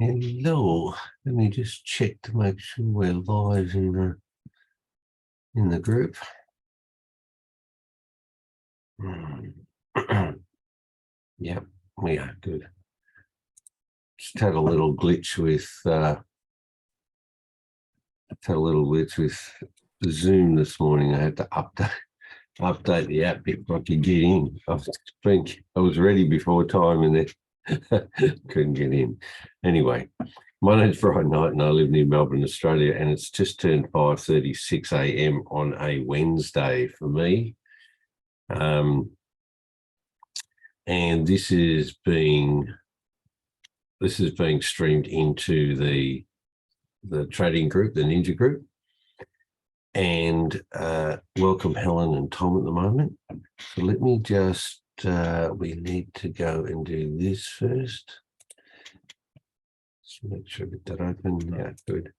Hello. Let me just check to make sure we're live in the group. Yep, we are good. Just had a little glitch with Zoom this morning. I had to update the app before I could get in. I was ready before time and then couldn't get in. Anyway, my name's Brian Knight and I live near Melbourne, Australia, and it's just turned 5:36 a.m. on a Wednesday for me. And this is being streamed into the trading group, the Ninja group. And welcome Helen and Tom at the moment. So let me just, we need to go and do this first. Let's make sure we get that open. Yeah, good.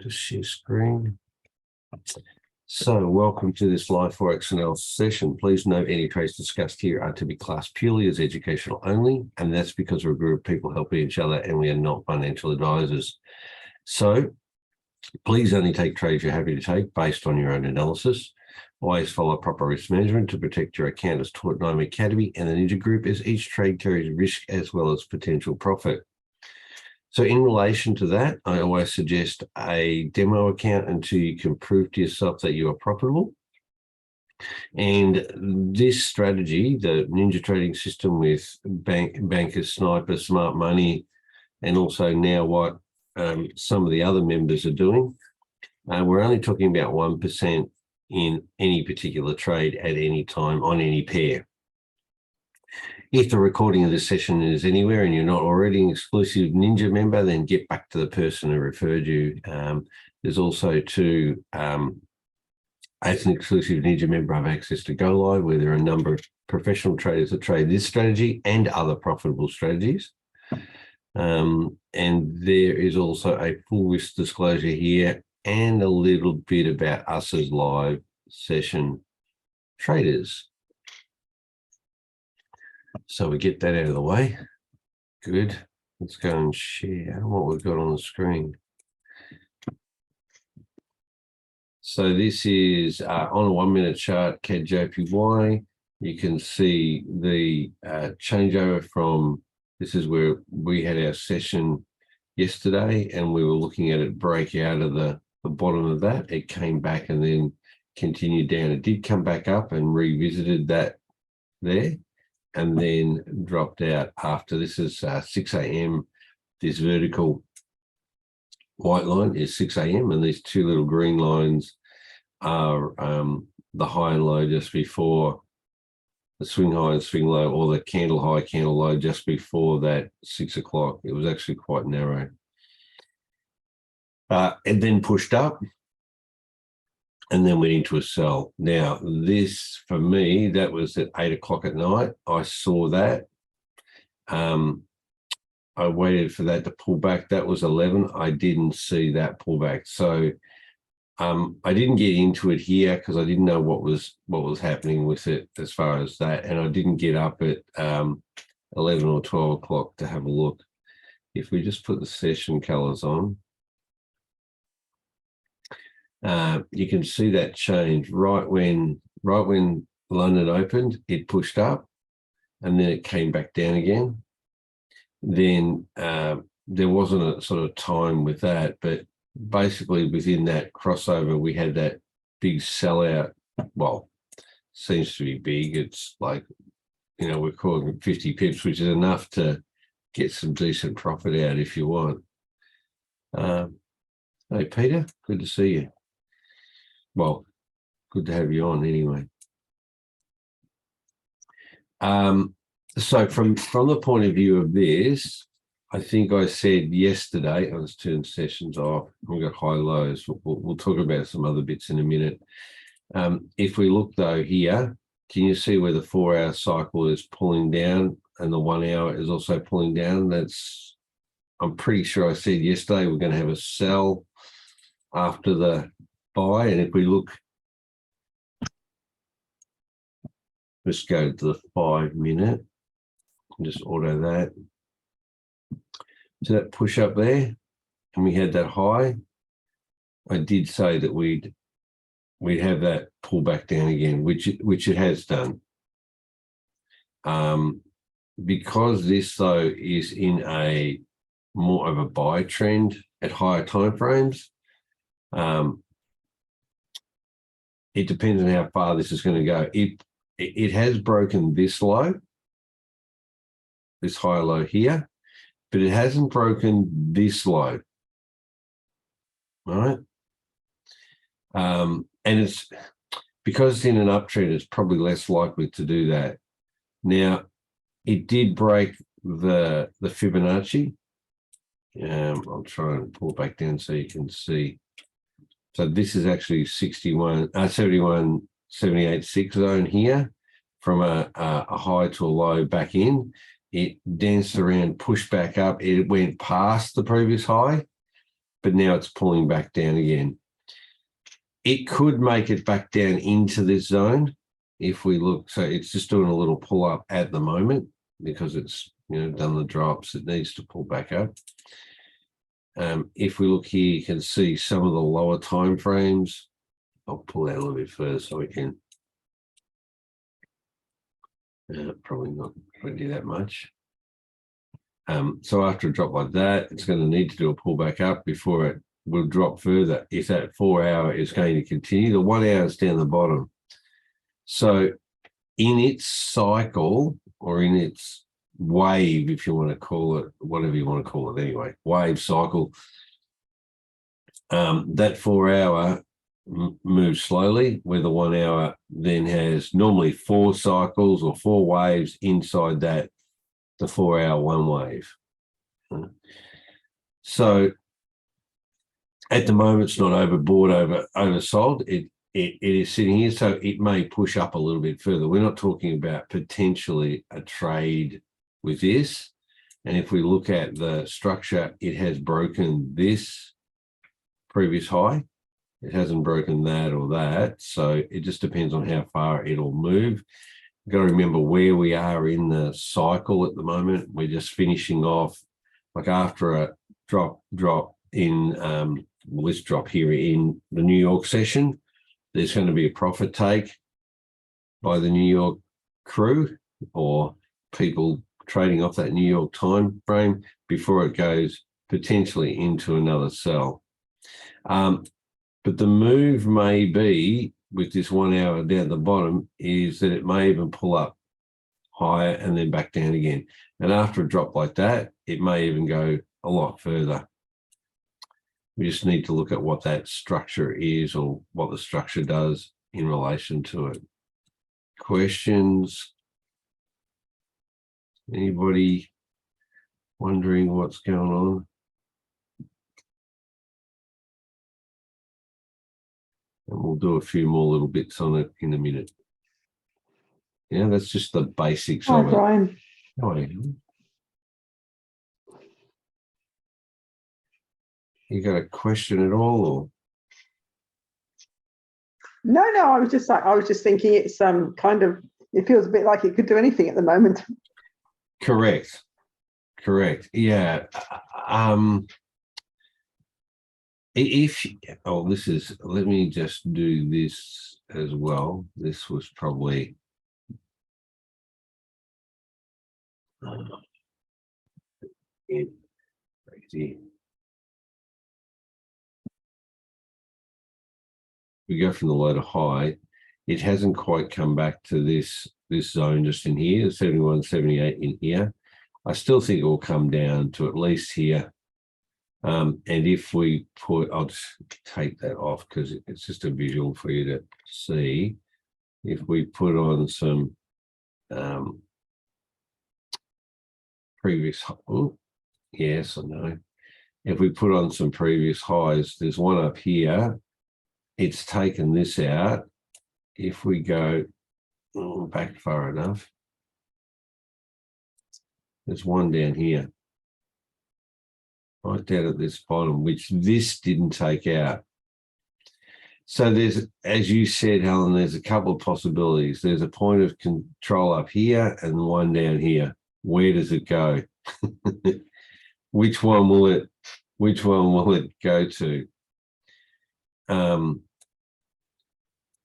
Just share screen. So welcome to this live Forex analysis session. Please note any trades discussed here are to be classed purely as educational only, and that's because we're a group of people helping each other and we are not financial advisors. So please only take trades you're happy to take based on your own analysis. Always follow proper risk management to protect your account as taught in IM Academy and the Ninja Group, as each trade carries risk as well as potential profit. So in relation to that, I always suggest a demo account until you can prove to yourself that you are profitable. And this strategy, the Ninja trading system with Bankers, Sniper, Smart Money, and also now what some of the other members are doing, we're only talking about 1% in any particular trade at any time on any pair. If the recording of this session is anywhere and you're not already an exclusive Ninja member, then get back to the person who referred you. There's also as an exclusive Ninja member, I have access to Go Live, where there are a number of professional traders that trade this strategy and other profitable strategies. And there is also a full risk disclosure here and a little bit about us as live session traders. So we get that out of the way. Good. Let's go and share what we've got on the screen. So this is on a 1 minute chart, CAD JPY. You can see the changeover from, this is where we had our session yesterday and we were looking at it break out of the bottom of that. It came back and then continued down. It did come back up and revisited that there and then dropped out after. This is 6 a.m. This vertical white line is 6 a.m. and these two little green lines are the high and low just before the swing high and swing low, or the candle high, candle low just before that 6 o'clock. It was actually quite narrow. It then pushed up and then went into a sell. Now, this for me, that was at 8 o'clock at night. I saw that. I waited for that to pull back. That was 11. I didn't see that pullback. So I didn't get into it here because I didn't know what was happening with it as far as that. And I didn't get up at 11 or 12 o'clock to have a look. If we just put the session colors on, you can see that change right when London opened, it pushed up and then it came back down again. Then there wasn't a sort of time with that, but basically within that crossover, we had that big sellout. Well, seems to be big. It's like, you know, we're calling it 50 pips, which is enough to get some decent profit out if you want. Hey, Peter, good to see you. Well, good to have you on anyway. So from the point of view of this, I think I said yesterday, let's turn sessions off. We've got high lows. We'll talk about some other bits in a minute. If we look though here, can you see where the 4 hour cycle is pulling down and the 1 hour is also pulling down? I'm pretty sure I said yesterday we're going to have a sell after the buy. And if we look, let's go to the 5 minute, just auto that. to that push up there, and we had that high, I did say that we'd have that pull back down again, which it has done. Because this though is in a more of a buy trend at higher time frames, it depends on how far this is going to go. It has broken this low, this high low here, but it hasn't broken this low. All right. And it's because it's in an uptrend, it's probably less likely to do that. Now, it did break the Fibonacci. I'll try and pull back down so you can see. So this is actually 78.6 zone here, from a high to a low back in. It danced around, pushed back up. It went past the previous high, but now it's pulling back down again. It could make it back down into this zone if we look. So it's just doing a little pull up at the moment because it's done the drops. It needs to pull back up. If we look here, you can see some of the lower time frames. I'll pull that a little bit further so we can. Probably not going to do that much. So after a drop like that, it's going to need to do a pull back up before it will drop further. If that 4 hour is going to continue, the 1 hour is down the bottom. So in its cycle, or in its wave, if you want to call it, whatever you want to call it anyway, wave cycle, that 4 hour moves slowly, where the 1 hour then has normally 4 cycles or 4 waves inside that, the 4 hour one wave. So at the moment, it's not overbought, oversold. It is sitting here, so it may push up a little bit further. We're not talking about potentially a trade with this. And if we look at the structure, it has broken this previous high. It hasn't broken that or that. So it just depends on how far it'll move. You've got to remember where we are in the cycle at the moment. We're just finishing off, like after a drop in this drop here in the New York session. There's going to be a profit take by the New York crew or people trading off that New York time frame before it goes potentially into another sell. But the move may be, with this 1 hour down the bottom, is that it may even pull up higher and then back down again. And after a drop like that, it may even go a lot further. We just need to look at what that structure is, or what the structure does in relation to it. Questions? Anybody wondering what's going on? And we'll do a few more little bits on it in a minute. Yeah, that's just the basics of it. Hi, Brian. Hi. You got a question at all, or? No, I was just thinking it's kind of, it feels a bit like it could do anything at the moment. Correct. Yeah. Let me just do this as well. This was probably crazy. We go from the low to high. It hasn't quite come back to this zone just in here, 71, 78 in here. I still think it will come down to at least here. And if we put, I'll just take that off because it's just a visual for you to see. If we put on some previous, oh, yes, I know. If we put on some previous highs, there's one up here. It's taken this out. If we go back far enough, there's one down here, right down at this bottom, which this didn't take out. So there's, as you said, Helen, there's a couple of possibilities. There's a point of control up here and one down here. Where does it go? which one will it go to?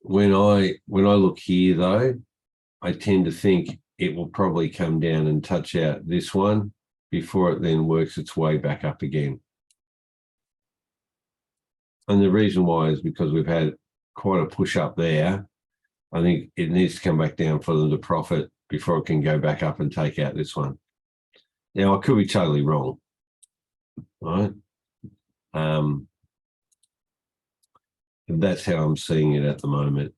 When I look here though, I tend to think it will probably come down and touch out this one before it then works its way back up again. And the reason why is because we've had quite a push up there. I think it needs to come back down for them to profit before it can go back up and take out this one. Now, I could be totally wrong, right? That's how I'm seeing it at the moment.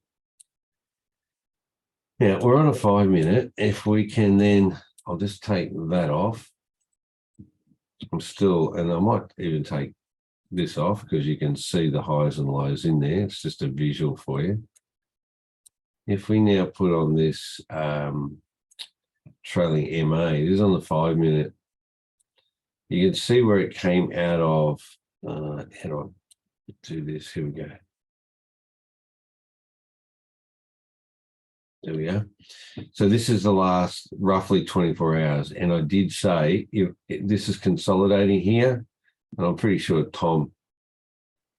Now, we're on a 5 minute. If we can then, I'll just take that off. I'm still, and I might even take this off because you can see the highs and lows in there. It's just a visual for you. If we now put on this trailing MA, this is on the 5 minute. You can see where it came out of. How do I do this? Here we go. There we go. So this is the last roughly 24 hours. And I did say if this is consolidating here, and I'm pretty sure Tom,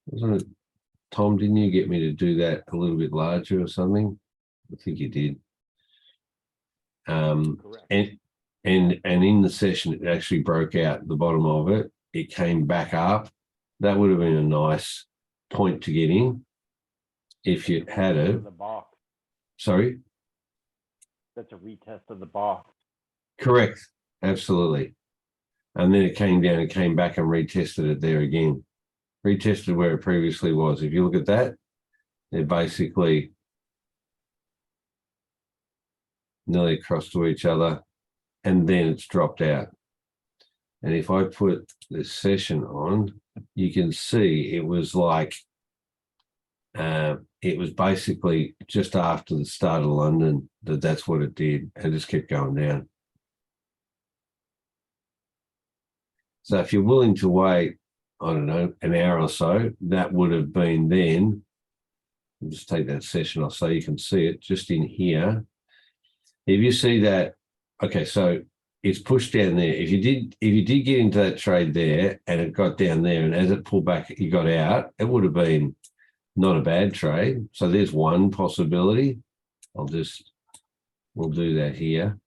wasn't it? Tom, didn't you get me to do that a little bit larger or something? I think you did. And in the session, it actually broke out the bottom of it. It came back up. That would have been a nice point to get in if you had it. The box. Sorry? That's a retest of the box. Correct. Absolutely. And then it came down and came back and retested it there again. Retested where it previously was. If you look at that, they're basically nearly across to each other, and then it's dropped out. And if I put this session on, you can see it was like, it was basically just after the start of London that's what it did. It just kept going down. So if you're willing to wait, I don't know, an hour or so, that would have been then. I'll just take that session off so you can see it just in here. If you see that, okay, so it's pushed down there. If you did get into that trade there and it got down there, and as it pulled back, you got out, it would have been not a bad trade. So there's one possibility. We'll do that here.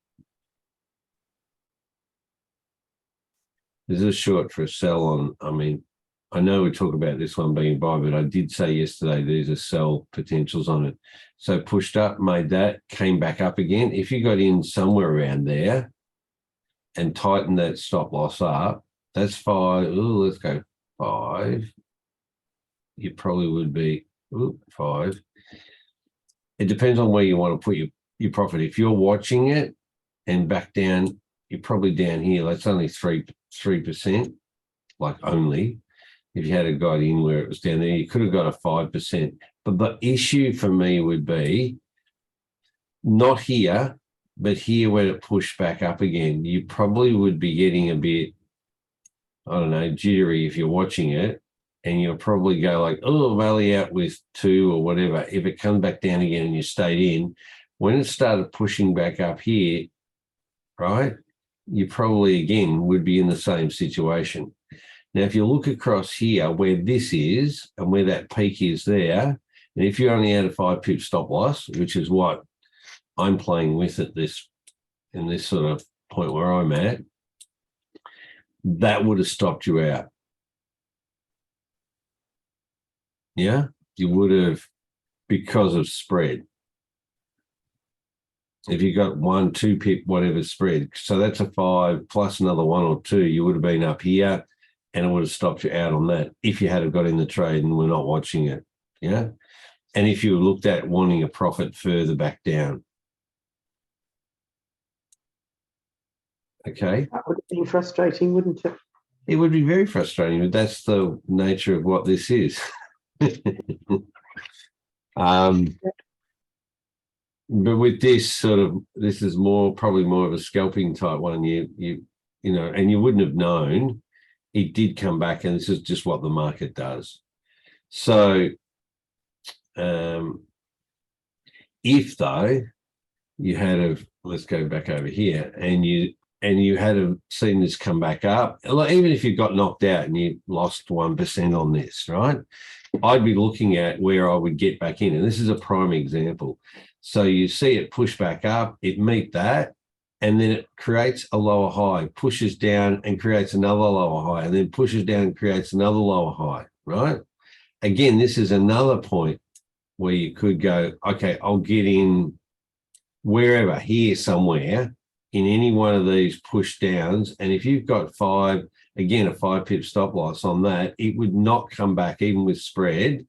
This is short for a sell on. I mean, I know we talk about this one being buy, but I did say yesterday these are sell potentials on it. So pushed up, made that, came back up again. If you got in somewhere around there and tightened that stop loss up, that's 5. Ooh, let's go 5. You probably would be 5. It depends on where you want to put your profit. If you're watching it and back down, you're probably down here. That's only 3%, like only. If you had a got in where it was down there, you could have got a 5%. But the issue for me would be not here, but here when it pushed back up again. You probably would be getting a bit, I don't know, jittery if you're watching it. And you'll probably go like, oh, I'm only out with 2 or whatever. If it comes back down again and you stayed in, when it started pushing back up here, right, you probably, again, would be in the same situation. Now, if you look across here where this is and where that peak is there, and if you only had a 5 pip stop loss, which is what I'm playing with at this, in this sort of point where I'm at, that would have stopped you out. Yeah, you would have, because of spread. If you got 1, 2 pip, whatever spread, so that's a 5 plus another 1 or 2, you would have been up here and it would have stopped you out on that if you had got in the trade and were not watching it. Yeah. And if you looked at wanting a profit further back down. Okay. That would have been frustrating, wouldn't it? It would be very frustrating, but that's the nature of what this is. But with this sort of, this is probably more of a scalping type one. You know, and you wouldn't have known. It did come back, and this is just what the market does. So, if though you had let's go back over here, and you and you had seen this come back up, like even if you got knocked out and you lost 1% on this, right? I'd be looking at where I would get back in. And this is a prime example. So you see it push back up, it meet that, and then it creates a lower high, pushes down and creates another lower high, and then pushes down and creates another lower high, right? Again, this is another point where you could go, okay, I'll get in wherever, here somewhere, in any one of these push downs. And if you've got a 5 pip stop loss on that, it would not come back even with spread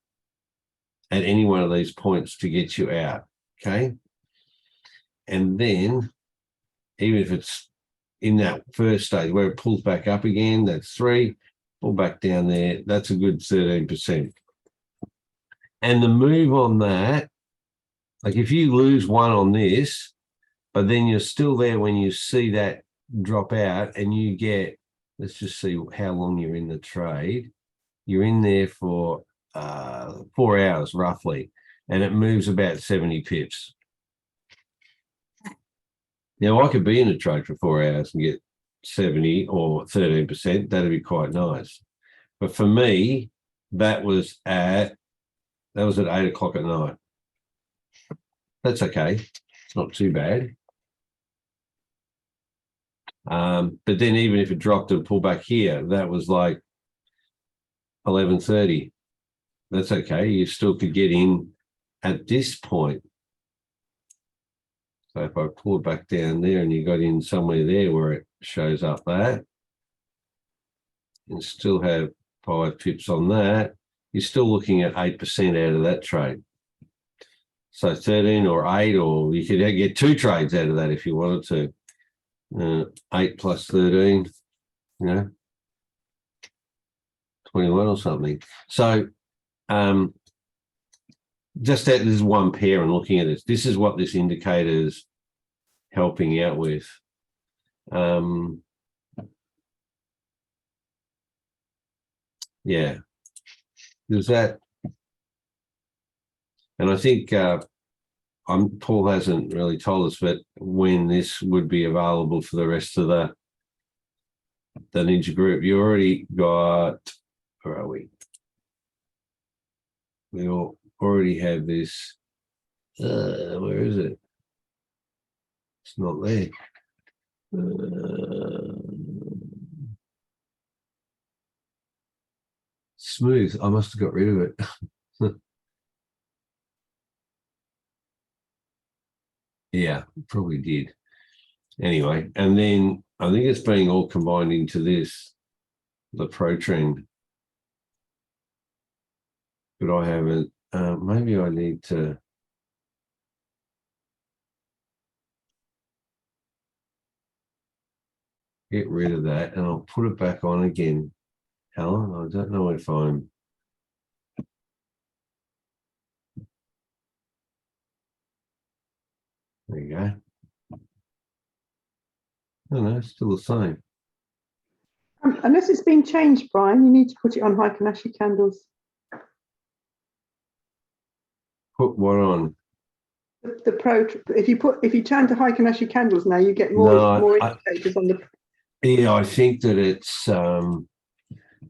at any one of these points to get you out. Okay. And then even if it's in that first stage where it pulls back up again, that's 3, pull back down there, that's a good 13%. And the move on that, like if you lose 1 on this, but then you're still there when you see that drop out and you get, let's just see how long you're in the trade. You're in there for 4 hours roughly, and it moves about 70 pips. Now, I could be in a trade for 4 hours and get 70 or 13%. That'd be quite nice. But for me, that was at 8 o'clock at night. That's okay. It's not too bad. But then even if it dropped and pulled back here, that was like 11:30. That's okay. You still could get in at this point. So if I pull it back down there and you got in somewhere there where it shows up that, and still have 5 pips on that, you're still looking at 8% out of that trade. So 13 or 8, or you could get 2 trades out of that if you wanted to. 8 plus 13, 21 or something. So just that there's one pair and looking at this. This is what this indicator's helping out with. Yeah, there's that. And I think Paul hasn't really told us, but when this would be available for the rest of the Ninja group. You already got, where are we? We already have this. Where is it? It's not there. Smooth. I must have got rid of it. Yeah, probably did. Anyway, and then I think it's being all combined into this, the pro trend. But I haven't. Maybe I need to get rid of that, and I'll put it back on again. Helen, I don't know if I'm. There you go. No, it's still the same. Unless it's been changed, Brian, you need to put it on Heiken Ashi candles. Put what on? The pro. If you turn to Heiken Ashi candles now, you get more indicators on the. Yeah, I think that it's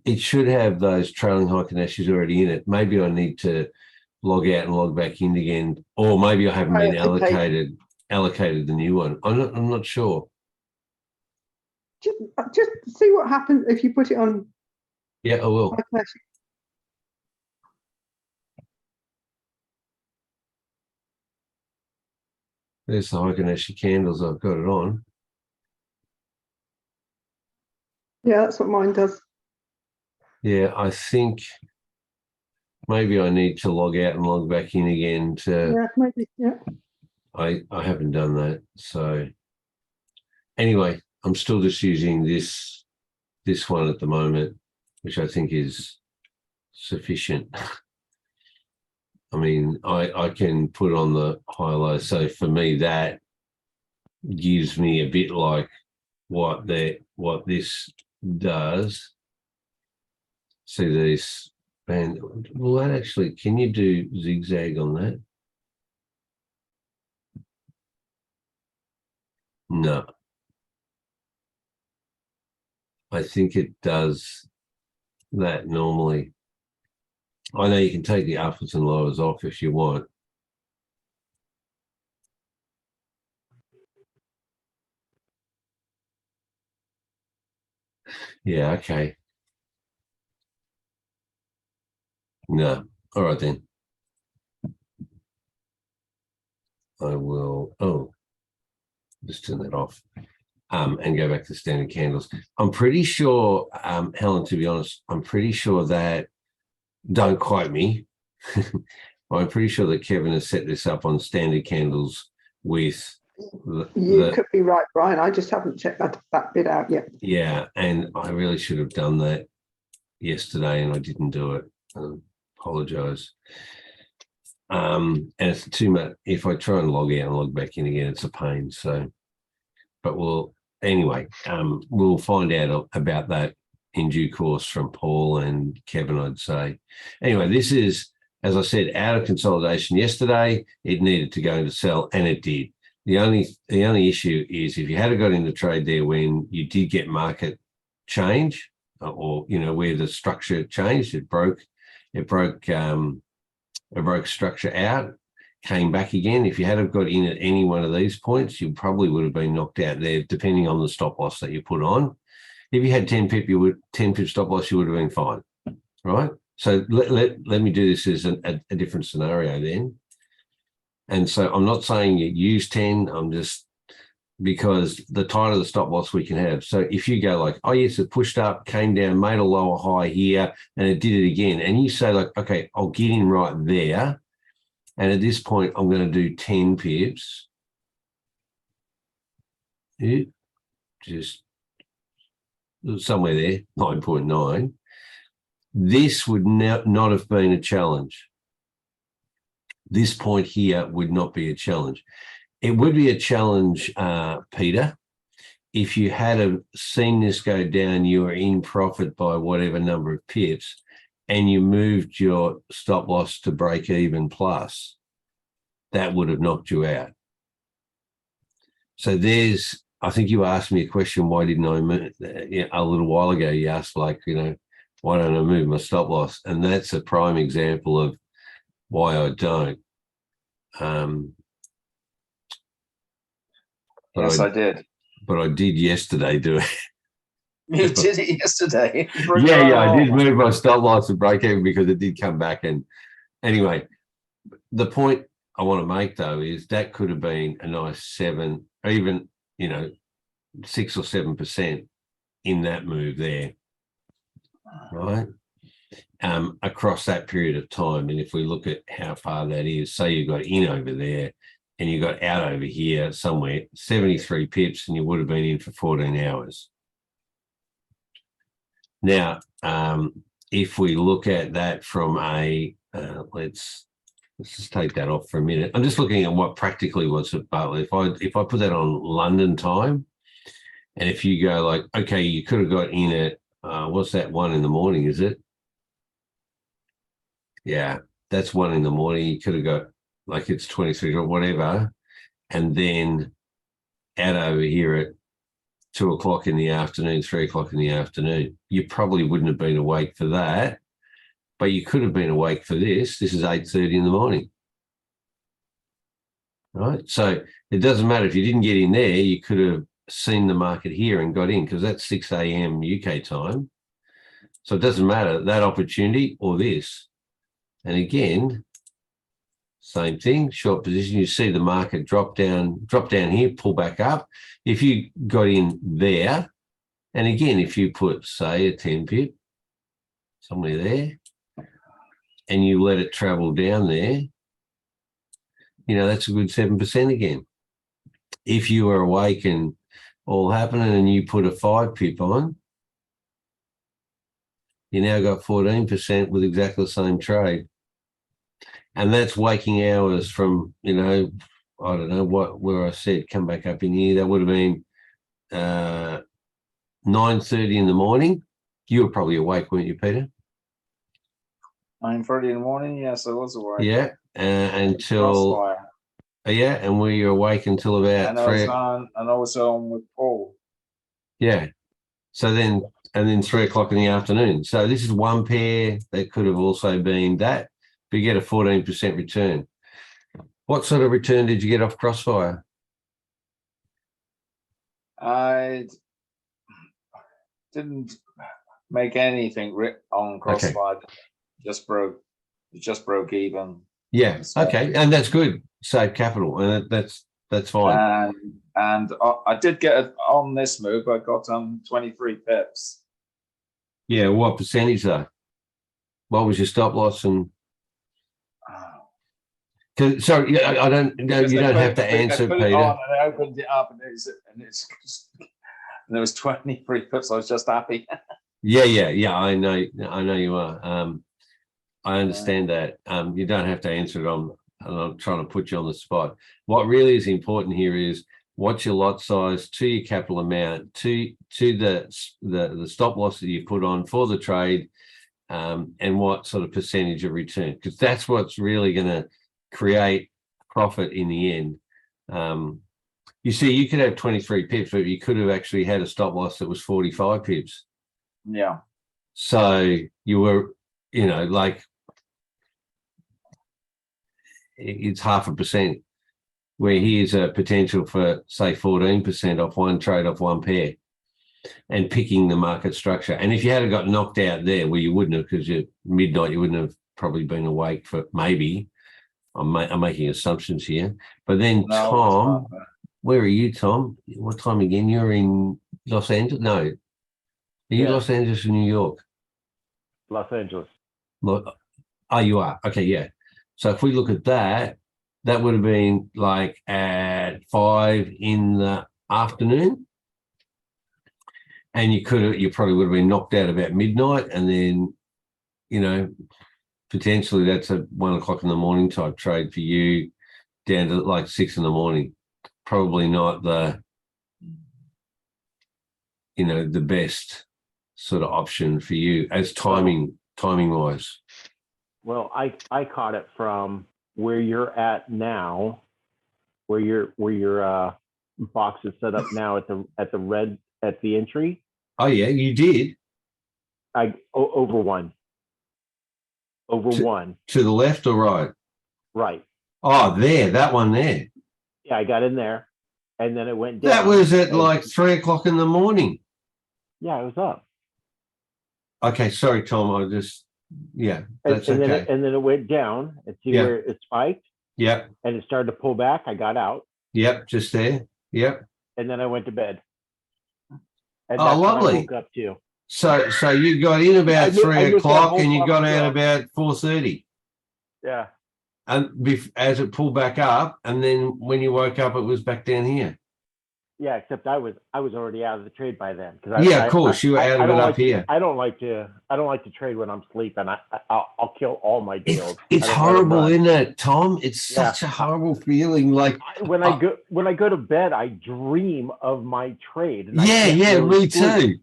it should have those trailing Heiken Ashis already in it. Maybe I need to log out and log back in again, or maybe I haven't been allocated the new one. I'm not sure. Just see what happens if you put it on. Yeah, I will. There's the Heiken Ashi candles. I've got it on. Yeah, that's what mine does. Yeah, I think maybe I need to log out and log back in again to. Yeah, maybe. Yeah. I haven't done that. So anyway, I'm still just using this one at the moment, which I think is sufficient. I mean, I can put on the high-low. So for me, that gives me a bit like what this does. See these band. Well, that actually, can you do zigzag on that? No. I think it does that normally. I know you can take the uppers and lowers off if you want. Yeah, okay. No. All right then. I will, just turn that off. And go back to standard candles. I'm pretty sure, Helen, to be honest, I'm pretty sure that, don't quote me, I'm pretty sure that Kevin has set this up on standard candles with You could be right, Brian. I just haven't checked that bit out yet. Yeah, and I really should have done that yesterday and I didn't do it. Apologize. And it's too much. If I try and log out and log back in again, it's a pain. So, but anyway, we'll find out about that in due course from Paul and Kevin, I'd say. Anyway, this is, as I said, out of consolidation yesterday. It needed to go into sell, and it did. The only issue is if you had got into trade there when you did get market change, or where the structure changed, it broke structure out, came back again. If you had have got in at any one of these points, you probably would have been knocked out there, depending on the stop loss that you put on. If you had 10 pip stop loss, you would have been fine, right? So let me do this as a different scenario then. And so I'm not saying you use 10. I'm just, because the tighter the stop loss we can have. So if you go like, oh yes, it pushed up, came down, made a lower high here, and it did it again. And you say like, okay, I'll get in right there. And at this point, I'm going to do 10 pips. Just somewhere there, 9.9. This would not have been a challenge. This point here would not be a challenge. It would be a challenge, Peter, if you had seen this go down, you were in profit by whatever number of pips, and you moved your stop loss to break even plus. That would have knocked you out. So I think you asked me a question, why didn't I move? A little while ago, you asked like, why don't I move my stop loss? And that's a prime example of why I don't. Yes, I did. But I did yesterday do it. You did it yesterday. Yeah, I did move my stop loss and break even because it did come back. And anyway, the point I want to make though is that could have been a nice 7, or even 6 or 7% in that move there, right? Across that period of time. And if we look at how far that is, say you got in over there and you got out over here somewhere, 73 pips, and you would have been in for 14 hours. Now, if we look at that from a, let's just take that off for a minute. I'm just looking at what practically was at Bartlett. If I put that on London time, and if you go like, okay, you could have got in at, what's that, 1 in the morning, is it? Yeah, that's 1 in the morning. You could have got like it's 23 or whatever, and then out over here at 2 o'clock in the afternoon, 3 o'clock in the afternoon. You probably wouldn't have been awake for that, but you could have been awake for this. This is 8:30 in the morning, right? So it doesn't matter if you didn't get in there, you could have seen the market here and got in because that's 6 a.m. UK time. So it doesn't matter that opportunity or this. And again, same thing, short position. You see the market drop down here, pull back up. If you got in there, and again, if you put, say, a 10 pip somewhere there, and you let it travel down there, that's a good 7% again. If you were awake and all happening and you put a 5 pip on, you now got 14% with exactly the same trade. And that's waking hours from, I don't know where I said, come back up in here. That would have been 9:30 in the morning. You were probably awake, weren't you, Peter? 9:30 in the morning. Yes, I was awake. Yeah, until and were you awake until about 3? And I was on with Paul. Yeah. So then and then 3 o'clock in the afternoon. So this is one pair that could have also been that, but you get a 14% return. What sort of return did you get off Crossfire? I didn't make anything on Crossfire. It just broke even. Yeah. So- Okay. And that's good. Save capital. And that's fine. And I did get it on this move. I got 23 pips. Yeah. What percentage though? What was your stop loss? And sorry, yeah, I don't know. You don't have to answer, put Peter. it on and I opened it up and there was 23 pips. I was just happy. Yeah. I know you are. I understand that. You don't have to answer it on. I'm trying to put you on the spot. What really is important here is what's your lot size to your capital amount to the stop loss that you put on for the trade, and what sort of percentage of return, because that's what's really going to create profit in the end. You see, you could have 23 pips, but you could have actually had a stop loss that was 45 pips. Yeah. So you were, like it's 0.5%, where here's a potential for say 14% off one trade off one pair, and picking the market structure. And if you had got knocked out there, well, you wouldn't have, because you're midnight, you wouldn't have probably been awake for maybe. I'm making assumptions here, but then No, Tom, where are you, Tom? What time again? You're in Los Angeles? No, are you Yeah. Los Angeles or New York? Los Angeles. Oh, you are. Okay, yeah. So if we look at that, that would have been like at 5 in the afternoon, and you probably would have been knocked out about midnight, and then potentially that's a 1 o'clock in the morning type trade for you, down to like 6 in the morning. Probably not the the best sort of option for you as timing wise. Well, I caught it from where you're at now, where your box is set up now at the entry. Oh yeah, you did. Over one. To the left or right? Right. Oh, that one there. Yeah, I got in there, and then it went down. That was at like 3 o'clock in the morning. Yeah, it was up. Okay, sorry, Tom. That's okay. And then it went down and see Yeah. where it spiked. Yep. And it started to pull back. I got out. Yep, just there. Yep. And then I went to bed. And Oh, that's when I lovely. woke up too. So you got in about I missed 3 that o'clock whole and you got out job. about 4:30. Yeah. And as it pulled back up, and then when you woke up, it was back down here. Yeah, except I was already out of the trade by then. Of course, you were out of it up here. I don't like to trade when I'm sleeping. I'll kill all my deals. It's horrible, isn't it, Tom? It's such Yeah. a horrible feeling. Like when I go to bed, I dream of my trade. And I yeah, can't really me sleep. too.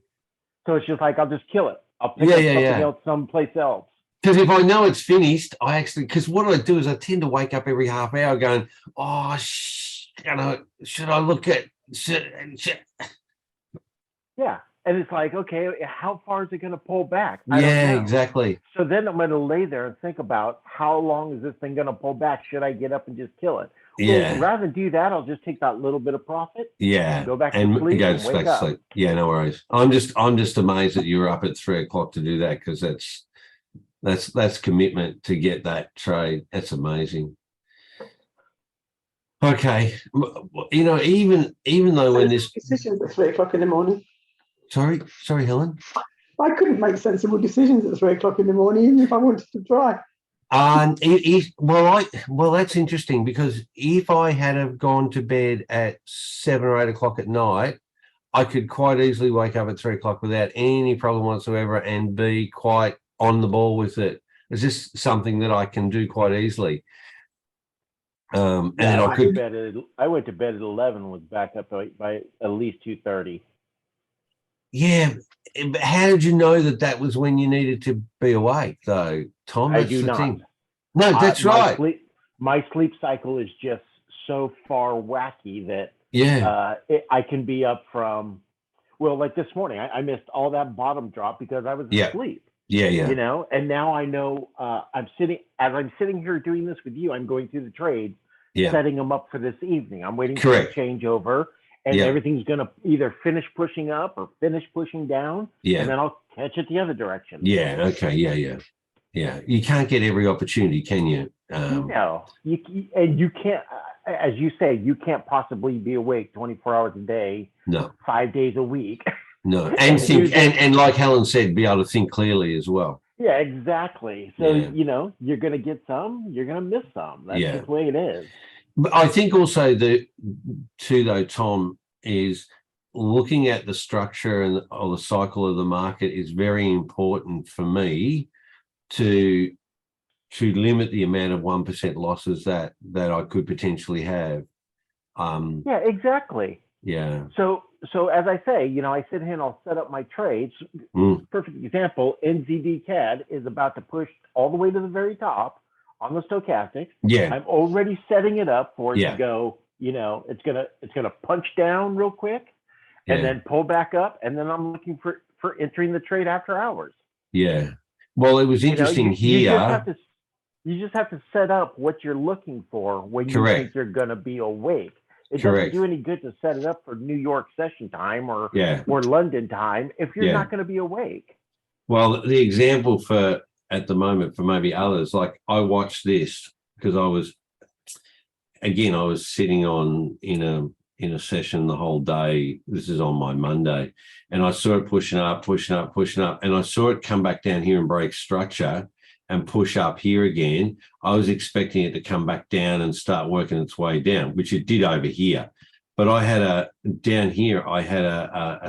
So it's just like I'll just kill it. I'll pick up something else someplace else. Because if I know it's finished, because what I do is I tend to wake up every half hour going, oh, should I look at? Yeah. And it's like, okay, how far is it going to pull back? Yeah, exactly. So then I'm going to lay there and think about how long is this thing going to pull back? Should I get up and just kill it? Yeah. Well, rather than do that, I'll just take that little bit of profit. Yeah. Go back and to sleep go and to wake up. sleep. Yeah, no worries. I'm just amazed that you were up at 3 o'clock to do that, because that's commitment to get that trade. That's amazing. Okay, even though when this decisions at 3 o'clock in the morning. Sorry, Helen. I couldn't make sensible decisions at 3 o'clock in the morning, even if I wanted to try. Well, that's interesting, because if I had have gone to bed at 7 or 8 o'clock at night, I could quite easily wake up at 3 o'clock without any problem whatsoever and be quite on the ball with it. It's just something that I can do quite easily. And then I went to bed at 11, was back up by at least 2:30. Yeah, but how did you know that was when you needed to be awake, though, Tom? I do not. Thing. No, that's right. My sleep cycle is just so far wacky that yeah, I can be up from. Well, like this morning, I missed all that bottom drop because I was Yeah. asleep. Yeah, yeah, You know, and now I know I'm sitting here doing this with you. I'm going through the trades, yeah. setting them up for this evening. I'm waiting Correct. for the changeover, and Yeah. everything's going to either finish pushing up or finish pushing down, Yeah. and then I'll catch it the other direction. Yeah. Okay. Yeah. Yeah. Yeah. You can't get every opportunity, can you? No, you can't. As you say, you can't possibly be awake 24 hours a day, No. 5 days a week. No. And think, and like Helen said, be able to think clearly as well. Yeah, exactly. So, Yeah. you know, you're going to get some, you're going to miss some. That's Yeah. just the way it is. But I think also too, though, Tom, is looking at the structure and or the cycle of the market is very important for me to limit the amount of 1% losses that I could potentially have. Yeah, exactly. Yeah. So as I say, you know, I sit here and I'll set up my trades. Perfect example, NZD CAD is about to push all the way to the very top on the stochastics. Yeah. I'm already setting it up for it Yeah. to go, you know, it's gonna punch down real quick and Yeah. then pull back up, and then I'm looking for entering the trade after hours. Yeah. Well, it was interesting here. You just have to set up what you're looking for when you Correct. think you're going to be awake. It Correct. doesn't do any good to set it up for New York session time or Yeah. London time if you're Yeah. not going to be awake. Well, the example for at the moment for maybe others, like I watched this because I was sitting on in a session the whole day. This is on my Monday, and I saw it pushing up, and I saw it come back down here and break structure and push up here again. I was expecting it to come back down and start working its way down, which it did over here. But I had a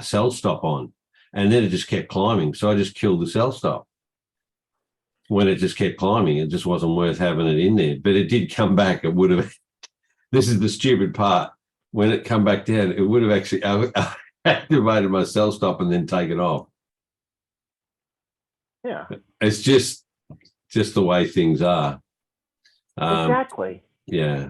sell stop on, and then it just kept climbing. So I just killed the sell stop. When it just kept climbing, it just wasn't worth having it in there. But it did come back. It would have. This is the stupid part. When it come back down, it would have actually activated my sell stop and then taken off. Yeah. It's just the way things are. Exactly. Yeah.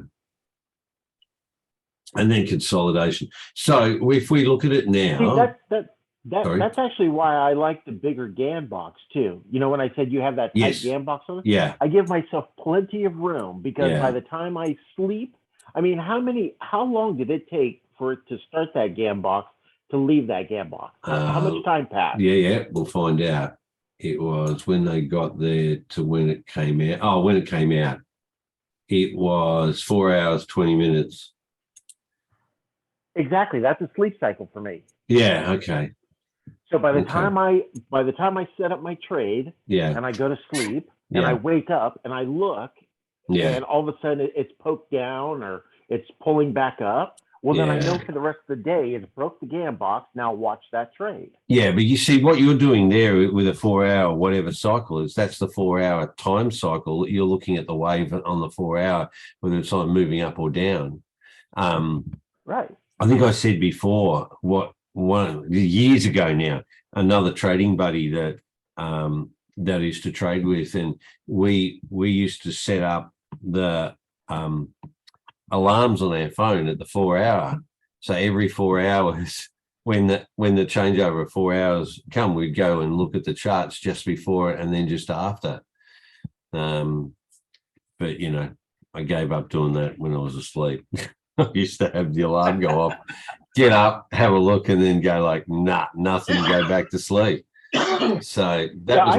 And then consolidation. So if we look at it now. See, that's actually why I like the bigger GAN box too. You know, when I said you have that tight GAN box on it, yeah, I give myself plenty of room because by the time I sleep, I mean, how long did it take for it to start that GAN box to leave that GAN box? How much time passed? Yeah, we'll find out. It was when they got there to when it came out. Oh, when it came out, it was 4 hours, 20 minutes. Exactly. That's a sleep cycle for me. Yeah. Okay. So by the time I set up my trade, and I go to sleep, and I wake up and I look, and all of a sudden it's poked down or it's pulling back up. Well, then I know for the rest of the day it's broke the GAN box. Now watch that trade. Yeah, but you see what you're doing there with a 4 hour whatever cycle is. That's the 4 hour time cycle. You're looking at the wave on the 4 hour, whether it's on moving up or down. Right. I think I said before years ago now, another trading buddy that I used to trade with, and we used to set up the alarms on our phone at the 4 hour. So every 4 hours, when the changeover of 4 hours come, we'd go and look at the charts just before it and then just after. But you know, I gave up doing that when I was asleep. I used to have the alarm go off, get up, have a look, and then go like, nah, nothing, go back to sleep. So that was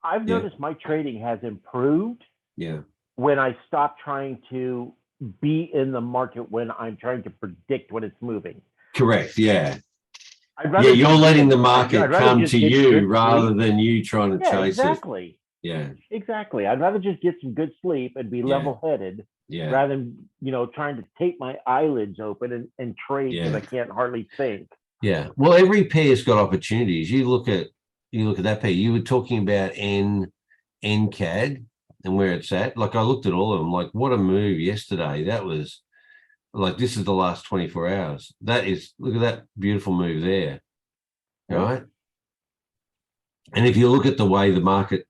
I've noticed my trading has improved. Yeah. When I stop trying to be in the market when I'm trying to predict when it's moving. Correct. Yeah. You're letting the market come to you rather than you trying to chase exactly. it. Yeah. Exactly. I'd rather just get some good sleep and be level-headed rather than, you know, trying to tape my eyelids open and trade because I can't hardly think. Yeah. Well, every pair's got opportunities. You look at that pair. You were talking about NCAD and where it's at. Like I looked at all of them, like what a move yesterday. That was like, this is the last 24 hours. That is, look at that beautiful move there. Right. And if you look at the way the market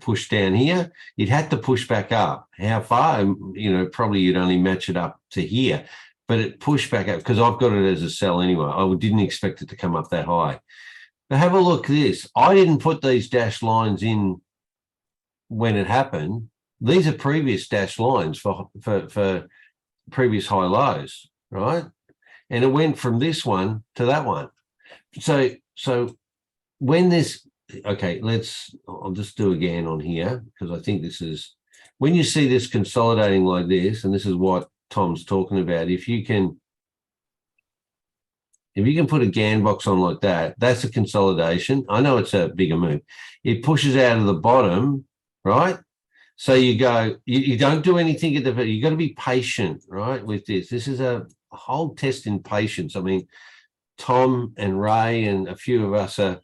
pushed down here, it had to push back up. How far? You know, probably you'd only match it up to here. but it pushed back up because I've got it as a sell anyway. I didn't expect it to come up that high. But have a look at this. I didn't put these dashed lines in when it happened. These are previous dashed lines for previous high lows, right? And it went from this one to that one. So when this, okay, I'll just do again on here because I think this is, when you see this consolidating like this, and this is what Tom's talking about, if you can put a GAN box on like that, that's a consolidation. I know it's a bigger move. It pushes out of the bottom, right? So you go, you don't do anything at the, you got to be patient, right, with this. This is a whole test in patience. I mean, Tom and Ray and a few of us are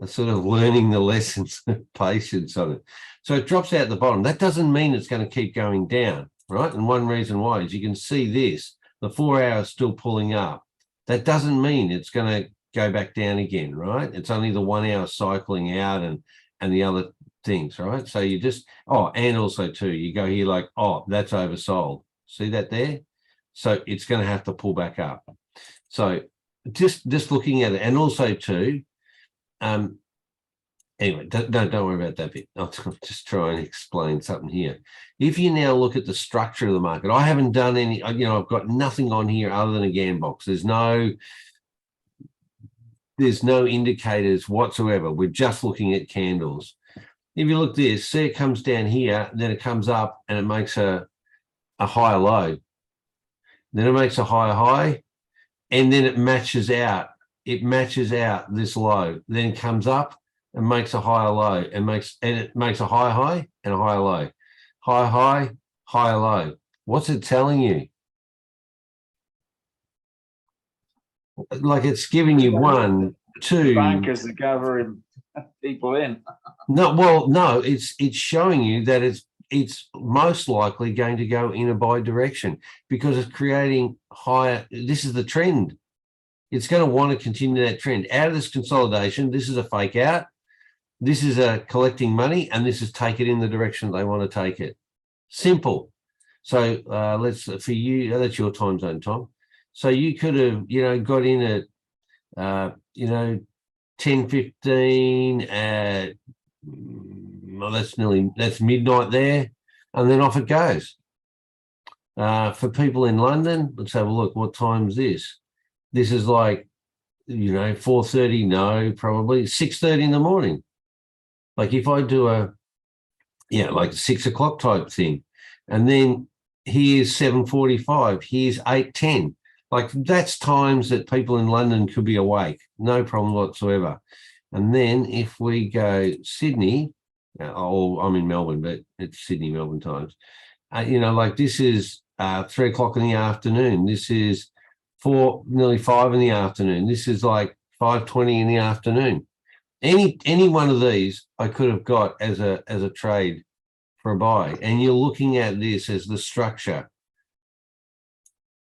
sort of learning the lessons of patience on it. So it drops out the bottom. That doesn't mean it's going to keep going down, right? And one reason why is you can see this, the 4 hours still pulling up. That doesn't mean it's going to go back down again, right? It's only the 1 hour cycling out and the other things, right? So you just, and also too, you go here like, that's oversold. See that there? So it's going to have to pull back up. So just looking at it, and also too, anyway, don't worry about that bit. I'll just try and explain something here. If you now look at the structure of the market, I haven't done any, I've got nothing on here other than a GAN box. There's no indicators whatsoever. We're just looking at candles. If you look at this, see it comes down here, then it comes up and it makes a higher low. Then it makes a higher high, and then it matches out. It matches out this low, then comes up and makes a higher low, and it makes a higher high and a higher low. High high, higher low. What's it telling you? Like it's giving you 1, 2. Bankers are gathering people in. No, it's showing you that it's most likely going to go in a buy direction because it's creating higher. This is the trend. It's going to want to continue that trend. Out of this consolidation, this is a fake out. This is a collecting money, and this is take it in the direction they want to take it. Simple. So for you, that's your time zone, Tom. So you could have, got in at, 10:15 at, that's midnight there, and then off it goes. For people in London, let's have a look. What time is this? This is like, 4:30, no, probably 6:30 in the morning. Like if I do like 6 o'clock type thing, and then here's 7:45, here's 8:10. Like that's times that people in London could be awake, no problem whatsoever. And then if we go Sydney, I'm in Melbourne, but it's Sydney, Melbourne times. Like this is 3 o'clock in the afternoon. This is nearly 5 in the afternoon. This is like 5:20 in the afternoon. Any one of these I could have got as a trade for a buy. And you're looking at this as the structure.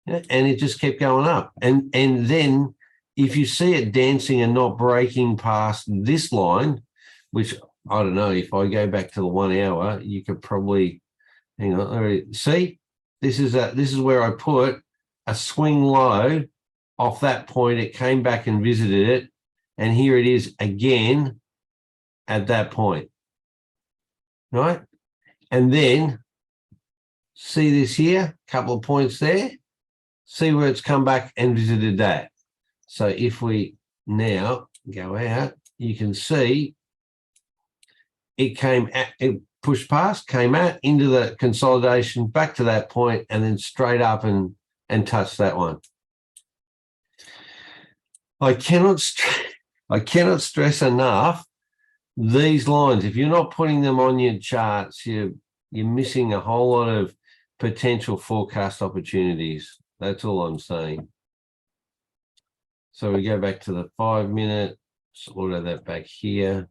And it just kept going up. And then if you see it dancing and not breaking past this line, which I don't know, if I go back to the 1 hour, you could probably, hang on, all right, see, this is where I put a swing low off that point. It came back and visited it, and here it is again at that point, right? And then see this here, couple of points there, see where it's come back and visited that. So if we now go out, you can see it pushed past, came out into the consolidation, back to that point, and then straight up and touched that one. I cannot stress enough these lines. If you're not putting them on your charts, you're missing a whole lot of potential forecast opportunities. That's all I'm saying. So we go back to the 5 minute, order that back here.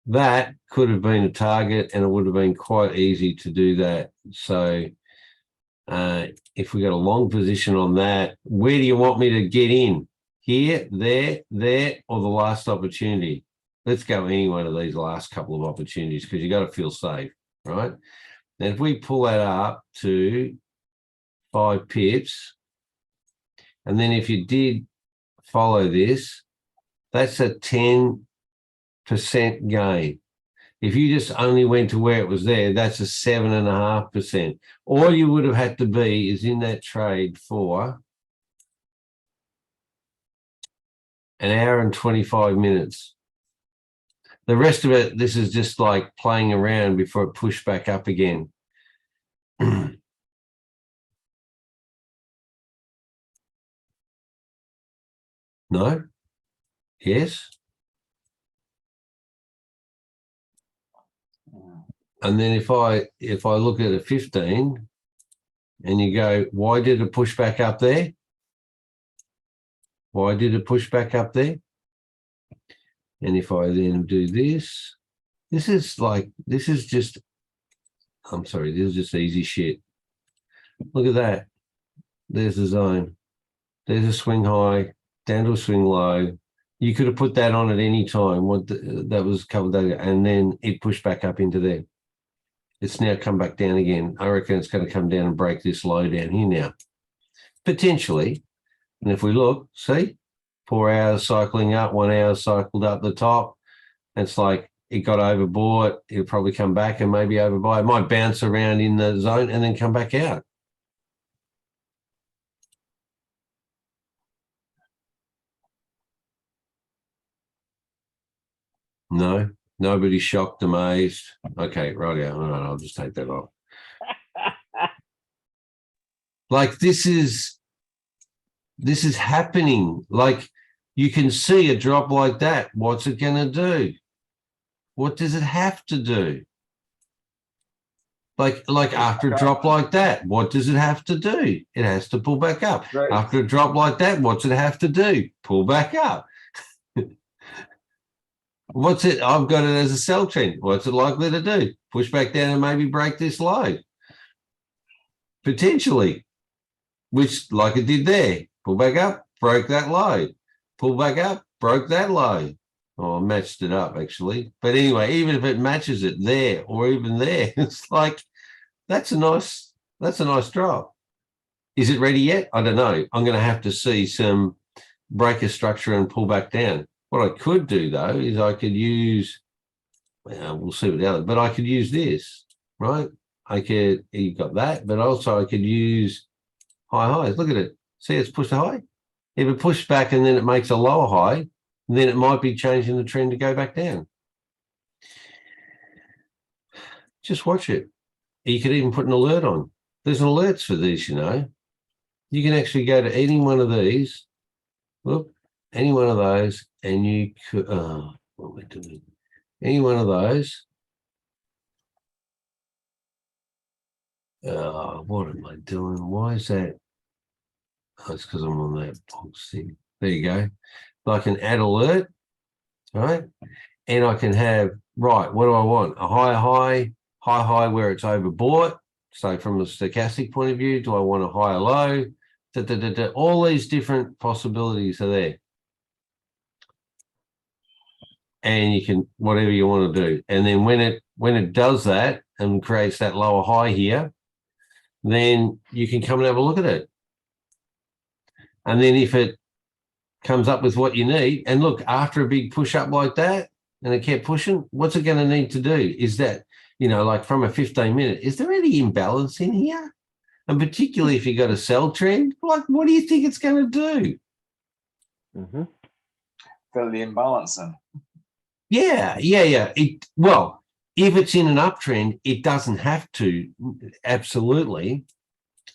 That could have been a target, and it would have been quite easy to do that. So if we got a long position on that, where do you want me to get in? Here, there, or the last opportunity? Let's go any one of these last couple of opportunities because you got to feel safe, right? And if we pull that up to 5 pips. And then if you did follow this, that's a 10% gain. If you just only went to where it was there, that's a 7.5%. All you would have had to be is in that trade for an hour and 25 minutes. The rest of it, this is just like playing around before it pushed back up again. No? Yes? And then if I look at a 15 and you go, why did it push back up there? Why did it push back up there? And if I then do this, this is just, I'm sorry, this is just easy shit. Look at that. There's the zone. There's a swing high, down to a swing low. You could have put that on at any time. That was a couple of days ago, and then it pushed back up into there. It's now come back down again. I reckon it's going to come down and break this low down here now. Potentially. And if we look, see, 4 hours cycling up, 1 hour cycled up the top. It's like it got overbought. It'll probably come back and maybe overbuy. It might bounce around in the zone and then come back out. No, nobody's shocked, amazed. Okay, right out. All right, I'll just take that off. Like this is happening. Like you can see a drop like that. What's it going to do? What does it have to do? Like after a drop like that, what does it have to do? It has to pull back up. Right. After a drop like that, what's it have to do? Pull back up. What's it? I've got it as a sell trend. What's it likely to do? Push back down and maybe break this low. Potentially, which like it did there. Pull back up, broke that low. Pull back up, broke that low. Oh, I matched it up actually. But anyway, even if it matches it there or even there, it's like that's a nice drop. Is it ready yet? I don't know. I'm going to have to see some breaker structure and pull back down. What I could do though is I could use, well, we'll see what the other, but I could use this, right? You got that, but also I could use high highs. Look at it. See, it's pushed a high. If it pushed back and then it makes a lower high, then it might be changing the trend to go back down. Just watch it. You could even put an alert on. There's alerts for these, you know. You can actually go to any one of these. Look. Any one of those, and you could, what am I doing? Any one of those. What am I doing? Why is that? Oh, it's because I'm on that box thing. There you go. I can add alert, right? And I can have, right, what do I want? A high where it's overbought. So from a stochastic point of view, do I want a higher low? All these different possibilities are there. And you can, whatever you want to do. And then when it does that and creates that lower high here, then you can come and have a look at it. And then if it comes up with what you need, and look, after a big push up like that, and it kept pushing, what's it going to need to do? Is that, you know, like from a 15-minute, is there any imbalance in here? And particularly if you got a sell trend, like, what do you think it's going to do? Mm-hmm. Fill the imbalance in. Yeah. Well, if it's in an uptrend, it doesn't have to, absolutely.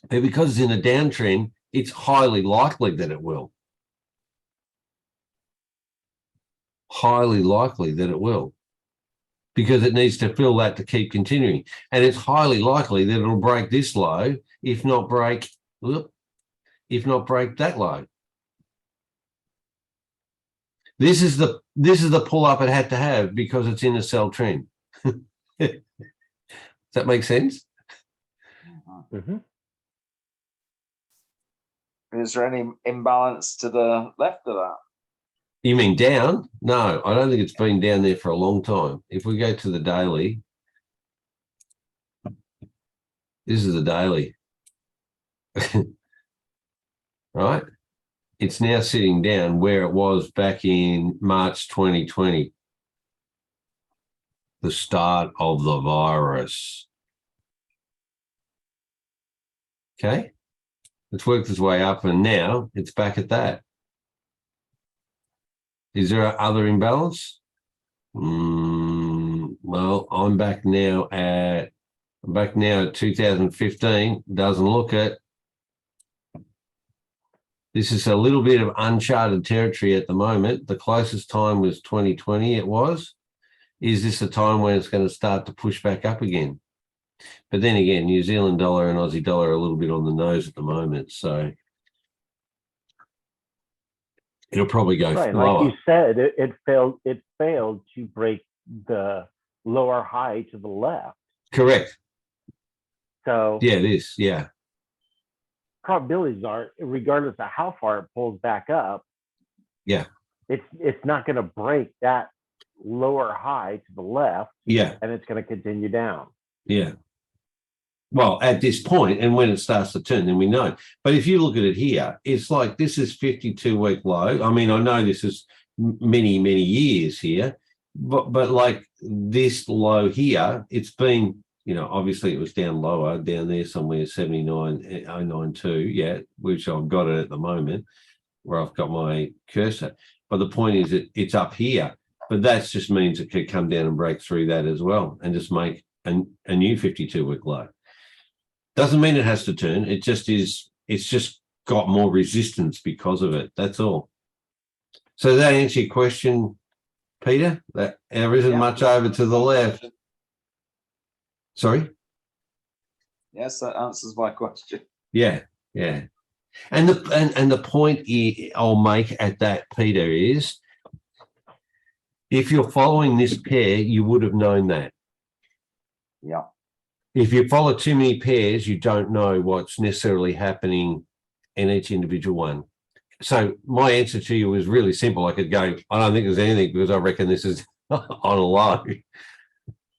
But because it's in a downtrend, it's highly likely that it will. Highly likely that it will. Because it needs to fill that to keep continuing. And it's highly likely that it'll break this low, if not break that low. This is the pull up it had to have because it's in a sell trend. Does that make sense? Mm-hmm. Is there any imbalance to the left of that? You mean down? No, I don't think it's been down there for a long time. If we go to the daily, this is the daily. right? It's now sitting down where it was back in March 2020, the start of the virus. Okay, it's worked its way up and now it's back at that. Is there other imbalance? Well, I'm back now at 2015. Doesn't look it. This is a little bit of uncharted territory at the moment. The closest time was 2020 it was. Is this a time when it's going to start to push back up again? But then again, New Zealand dollar and Aussie dollar are a little bit on the nose at the moment. So it'll probably go right. lower. Like you said, it failed to break the lower high to the left. Correct. So yeah, it is. Yeah. Probabilities are, regardless of how far it pulls back up, yeah, it's not going to break that lower high to the left. Yeah. And it's going to continue down. Yeah. Well, at this point, and when it starts to turn, then we know. But if you look at it here, it's like this is 52-week low. I mean, I know this is many, many years here, but like this low here, it's been, you know, obviously it was down lower, down there somewhere, 79,092, yeah, which I've got it at the moment, where I've got my cursor. But the point is that it's up here, but that just means it could come down and break through that as well and just make a new 52-week low. Doesn't mean it has to turn. It just is. It's just got more resistance because of it. That's all. So does that answer your question, Peter? That there isn't much over to the left. Sorry? Yes, that answers my question. Yeah, yeah. And the point I'll make at that, Peter, is if you're following this pair, you would have known that. Yeah. If you follow too many pairs, you don't know what's necessarily happening in each individual one. So my answer to you was really simple. I could go, I don't think there's anything because I reckon this is on a low.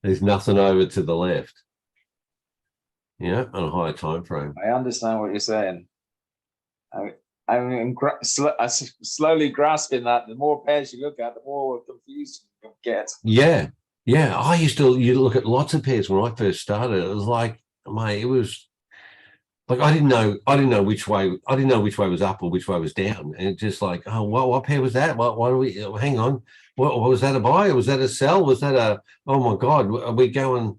There's nothing over to the left. Yeah, on a higher time frame. I understand what you're saying. I'm slowly grasping that. The more pairs you look at, the more confused you get. Yeah. Yeah, you look at lots of pairs when I first started. It was like, mate, it was like I didn't know which way was up or which way was down. And it's just like, oh, what pair was that? What do we hang on? What was that a buy? Was that a sell? Was that a oh my God, are we going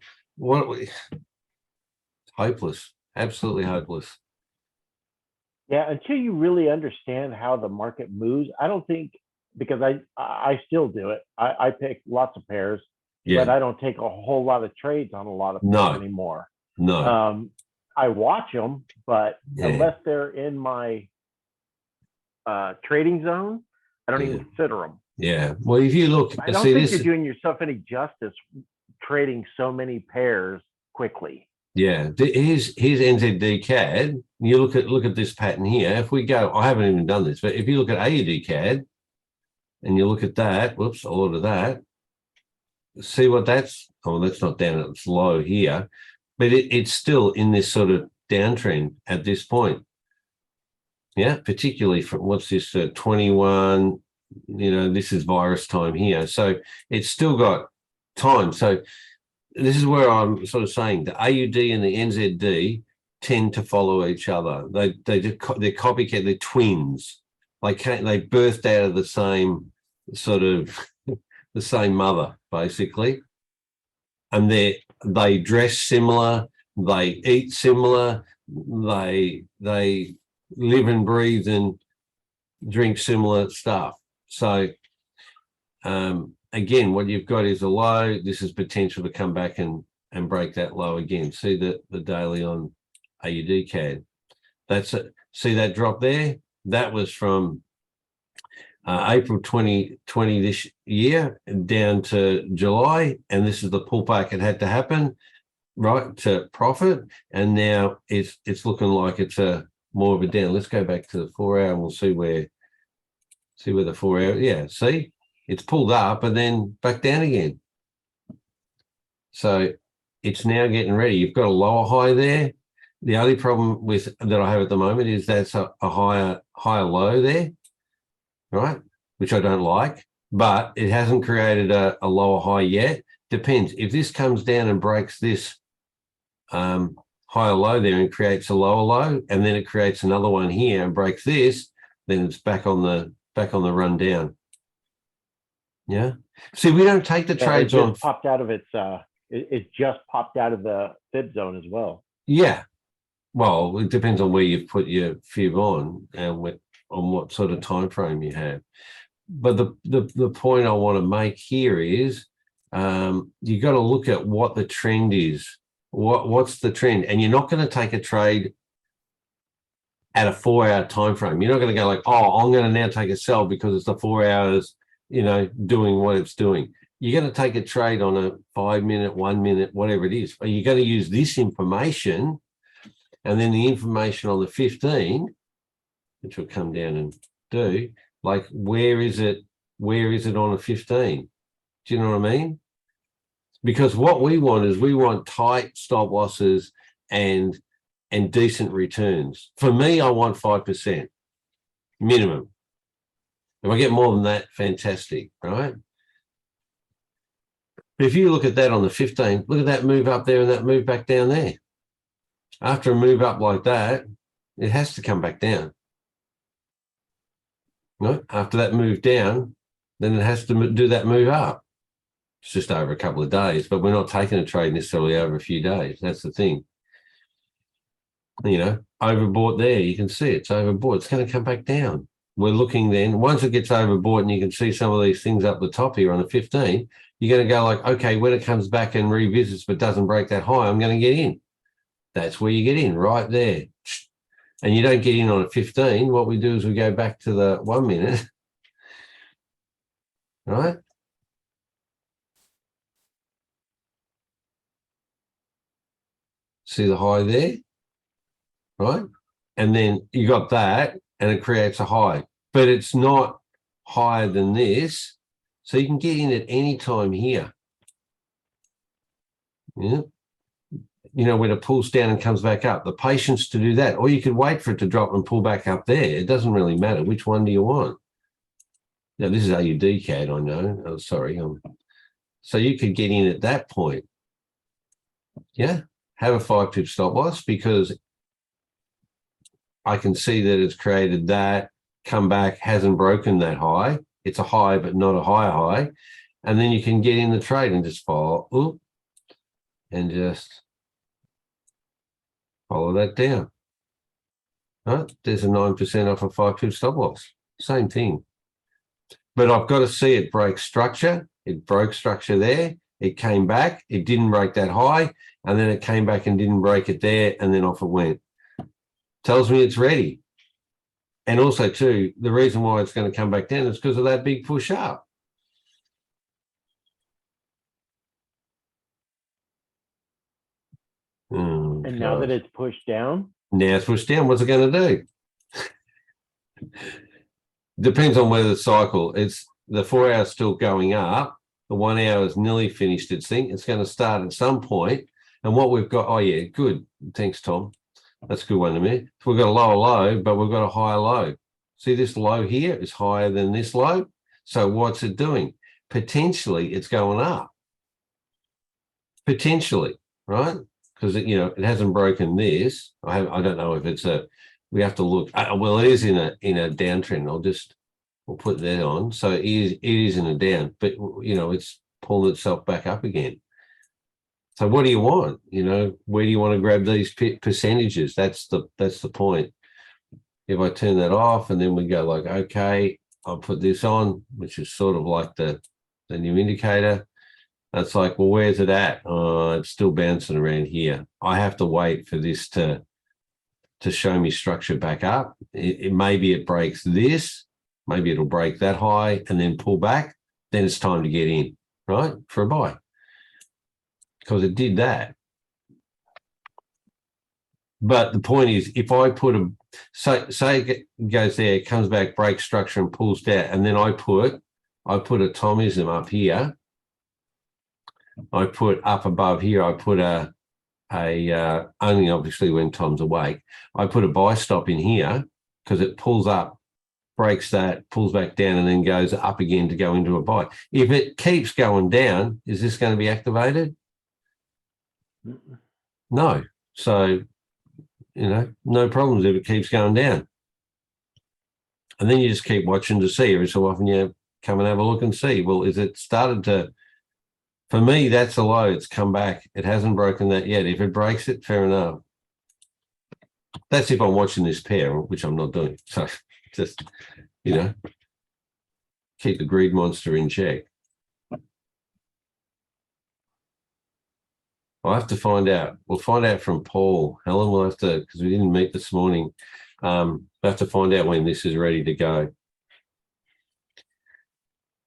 hopeless, absolutely hopeless. Yeah, until you really understand how the market moves, I don't think, because I still do it. I pick lots of pairs. Yeah. But I don't take a whole lot of trades on a lot of pairs anymore. No. I watch them, but unless they're in my trading zone, I don't even consider them. Yeah. Well, if you look, I don't think you're doing yourself any justice trading so many pairs quickly. Yeah. Here's NZD CAD. You look at this pattern here. If we go, I haven't even done this, but if you look at AUD CAD and you look at that, whoops, I'll order that. See what that's, oh, that's not down, it's low here, but it's still in this sort of downtrend at this point. Yeah, particularly from what's this 21, you know, this is virus time here. So it's still got time. So this is where I'm sort of saying the AUD and the NZD tend to follow each other. They're copycat, they're twins. They birthed out of the same sort of the same mother, basically, and they dress similar, they eat similar, they live and breathe and drink similar stuff. So again, what you've got is a low. This is potential to come back and break that low again. See the daily on AUD CAD. That's it. See that drop there? That was from April 2020 this year down to July, and this is the pullback it had to happen, right, to profit, and now it's looking like it's a more of a down. Let's go back to the 4 hour and we'll see where the 4 hour, yeah, see, it's pulled up and then back down again. So it's now getting ready. You've got a lower high there. The only problem that I have at the moment is that's a higher low there, right? Which I don't like, but it hasn't created a lower high yet. Depends. If this comes down and breaks this higher low there and creates a lower low, and then it creates another one here and breaks this, then it's back on the run down. Yeah. See, we don't take the trades it just on. Popped out of its. It just popped out of the fib zone as well. Yeah. Well, it depends on where you've put your fib on and on what sort of time frame you have. But the point I want to make here is you got to look at what the trend is. What's the trend? And you're not going to take a trade at a 4-hour time frame. You're not going to go like, oh, I'm going to now take a sell because it's the 4 hours, doing what it's doing. You're going to take a trade on a 5 minute, 1 minute, whatever it is. But you're going to use this information and then the information on the 15, which will come down and do, like, where is it on a 15? Do you know what I mean? Because what we want tight stop losses and decent returns. For me, I want 5% minimum. If I get more than that, fantastic, right? But if you look at that on the 15, look at that move up there and that move back down there. After a move up like that, it has to come back down. No, after that move down, then it has to do that move up. It's just over a couple of days, but we're not taking a trade necessarily over a few days. That's the thing. Overbought there, you can see it's overbought. It's going to come back down. We're looking then, once it gets overbought and you can see some of these things up the top here on the 15, you're going to go like, okay, when it comes back and revisits but doesn't break that high, I'm going to get in. That's where you get in, right there. And you don't get in on a 15. What we do is we go back to the 1 minute, right? See the high there, right? And then you got that and it creates a high, but it's not higher than this. So you can get in at any time here. Yeah. When it pulls down and comes back up, the patience to do that, or you could wait for it to drop and pull back up there. It doesn't really matter. Which one do you want? Now, this is AUD CAD, I know. Oh, sorry. So you could get in at that point. Yeah. Have a 5-pip stop loss because I can see that it's created that, come back, hasn't broken that high. It's a high, but not a higher high. And then you can get in the trade and just follow, and just follow that down. Right? There's a 9% off a 5-pip stop loss. Same thing. But I've got to see it break structure. It broke structure there. It came back. It didn't break that high. And then it came back and didn't break it there. And then off it went. Tells me it's ready. And also, too, the reason why it's going to come back down is because of that big push up. And now that it's pushed down? Now it's pushed down. What's it going to do? Depends on whether the cycle, it's the 4 hours still going up. The 1 hour is nearly finished its thing. It's going to start at some point. And what we've got, oh, yeah, good. Thanks, Tom. That's a good one to me. So we've got a lower low, but we've got a higher low. See, this low here is higher than this low. So what's it doing? Potentially, it's going up. Potentially, right? Because it hasn't broken this. I don't know if it's we have to look. Well, it is in a downtrend. We'll put that on. So it is in a down, but it's pulling itself back up again. So what do you want? Where do you want to grab these percentages? That's the point. If I turn that off and then we go like, okay, I'll put this on, which is sort of like the new indicator. That's like, well, where's it at? It's still bouncing around here. I have to wait for this to show me structure back up. Maybe it breaks this, maybe it'll break that high and then pull back. Then it's time to get in, right? For a buy. Because it did that. But the point is, if I put say it goes there, it comes back, breaks structure and pulls down, and then I put a Tomism up here. I put up above here, I put a only obviously when Tom's awake. I put a buy stop in here because it pulls up, breaks that, pulls back down, and then goes up again to go into a buy. If it keeps going down, is this going to be activated? No. So, no problems if it keeps going down. And then you just keep watching to see. Every so often you come and have a look and see, well, is it started to, for me, that's a low. It's come back. It hasn't broken that yet. If it breaks it, fair enough. That's if I'm watching this pair, which I'm not doing. So just, keep the greed monster in check. I'll have to find out. We'll find out from Paul. Helen will have to, because we didn't meet this morning. We'll have to find out when this is ready to go.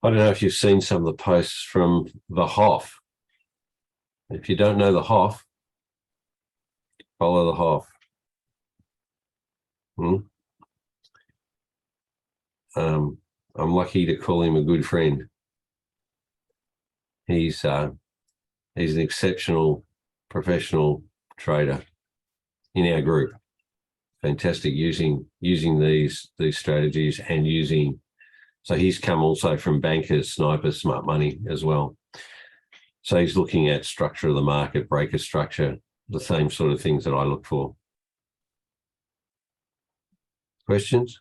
I don't know if you've seen some of the posts from the Hoff. If you don't know the Hoff, follow the Hoff. I'm lucky to call him a good friend. He's an exceptional professional trader in our group. Fantastic using these strategies and using. So he's come also from bankers, snipers, smart money as well. So he's looking at structure of the market, breaker structure, the same sort of things that I look for. Questions?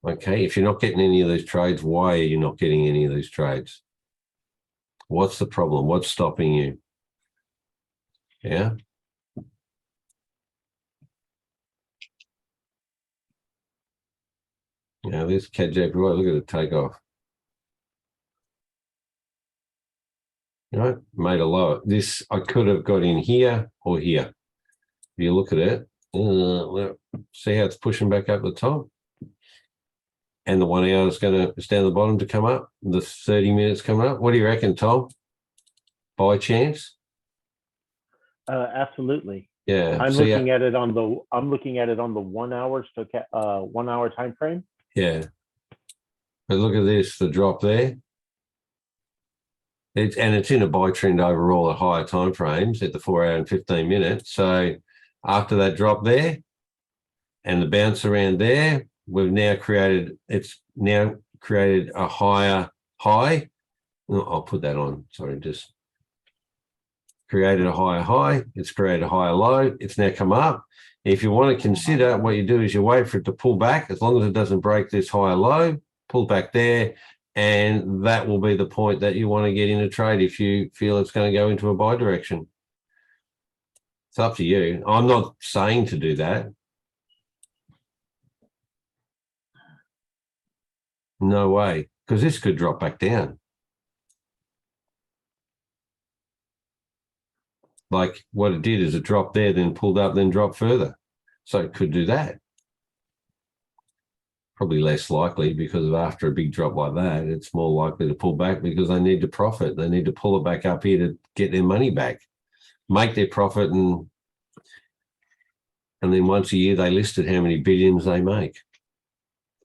Okay, if you're not getting any of these trades, why are you not getting any of these trades? What's the problem? What's stopping you? Yeah. Now this KJP, look at it take off. Made a low. This I could have got in here or here. If you look at it, see how it's pushing back up the top? And the 1 hour is going to stand the bottom to come up. The 30 minutes coming up. What do you reckon, Tom? By chance? Absolutely. Yeah. I'm looking at it on the 1 hour 1 hour time frame. Yeah. But look at this, the drop there. It's in a buy trend overall at higher time frames at the 4 hour and 15 minutes. So after that drop there and the bounce around there, it's now created a higher high. I'll put that on. Sorry, just created a higher high. It's created a higher low. It's now come up. If you want to consider, what you do is you wait for it to pull back. As long as it doesn't break this higher low, pull back there. And that will be the point that you want to get in a trade if you feel it's going to go into a buy direction. It's up to you. I'm not saying to do that. No way, because this could drop back down. Like what it did is it dropped there, then pulled up, then dropped further. So it could do that. Probably less likely because of after a big drop like that, it's more likely to pull back because they need to profit. They need to pull it back up here to get their money back, make their profit, and then once a year they listed how many billions they make.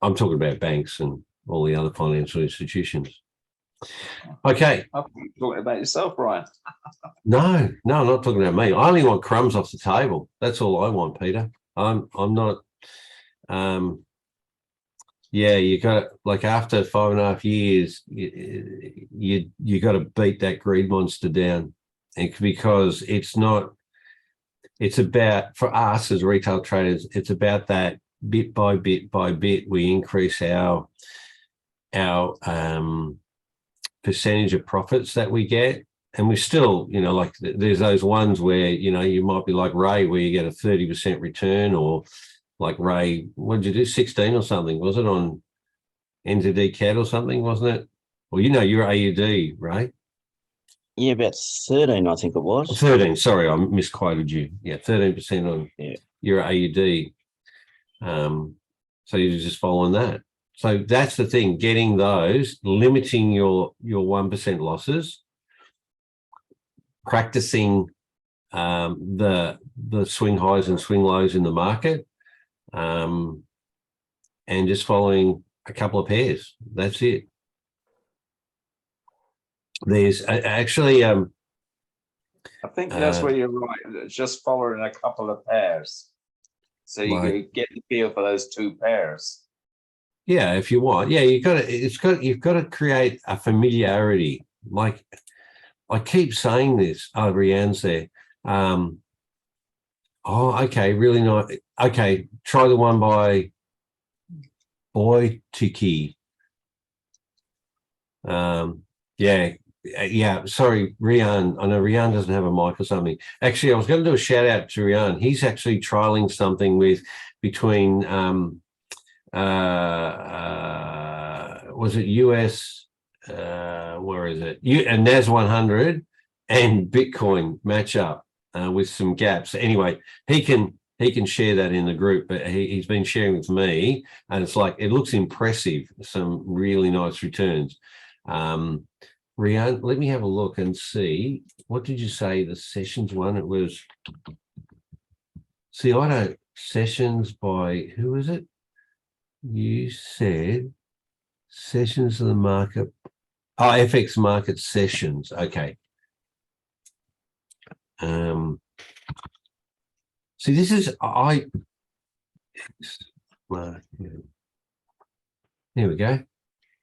I'm talking about banks and all the other financial institutions. Okay. I'm talking about yourself, Brian. No, I'm not talking about me. I only want crumbs off the table. That's all I want, Peter. I'm not. Yeah, you got like after 5.5 years, you got to beat that greed monster down, and because it's not. It's about, for us as retail traders, it's about that bit by bit by bit we increase our percentage of profits that we get. And we still, like there's those ones where, you might be like Ray, where you get a 30% return, or like Ray, what did you do? 16 or something, was it on NZD CAD or something, wasn't it? Well, your AUD, Ray. Yeah, about 13, I think it was. 13, sorry, I misquoted you. Yeah, 13% on your AUD. So you're just following that. So that's the thing, getting those, limiting your 1% losses, practicing the swing highs and swing lows in the market, and just following a couple of pairs. That's it. there's actually, I think that's where you're right. It's just following a couple of pairs. So you like, get the feel for those two pairs. yeah, if you want. Yeah, you've got to create a familiarity. Like, I keep saying this. Oh, Rianne's there. Oh, okay, really nice. Okay, try the one by Boytiki. Yeah. Sorry, Rian. I know Rian doesn't have a mic or something. Actually, I was going to do a shout out to Rian. He's actually trialing something between was it US? Where is it? A NAS 100 and Bitcoin match up with some gaps. Anyway, he can share that in the group, but he's been sharing with me, and it's like, it looks impressive. Some really nice returns. Rian, let me have a look and see. What did you say? The sessions one? It was. See, I don't sessions by who is it? You said sessions of the market. Oh, FX market sessions. Okay. See, this is There we go.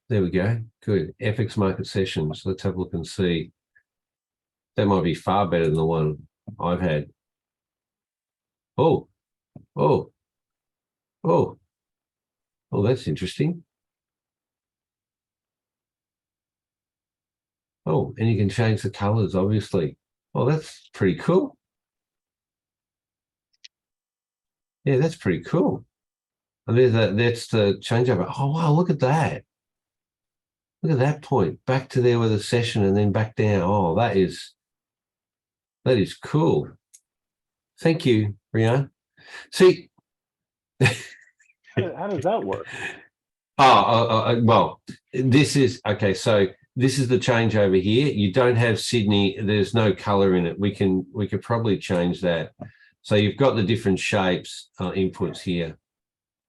There we go. Good. FX market sessions. Let's have a look and see. That might be far better than the one I've had. Oh, that's interesting. Oh, and you can change the colors, obviously. Oh, that's pretty cool. Yeah, that's pretty cool. And that's the changeover. Oh, wow, look at that. Look at that point. Back to there with a session and then back down. Oh, that is cool. Thank you, Rian. See, how does that work? Well, this is okay. So this is the change over here. You don't have Sydney. There's no color in it. We could probably change that. So you've got the different shapes, inputs here.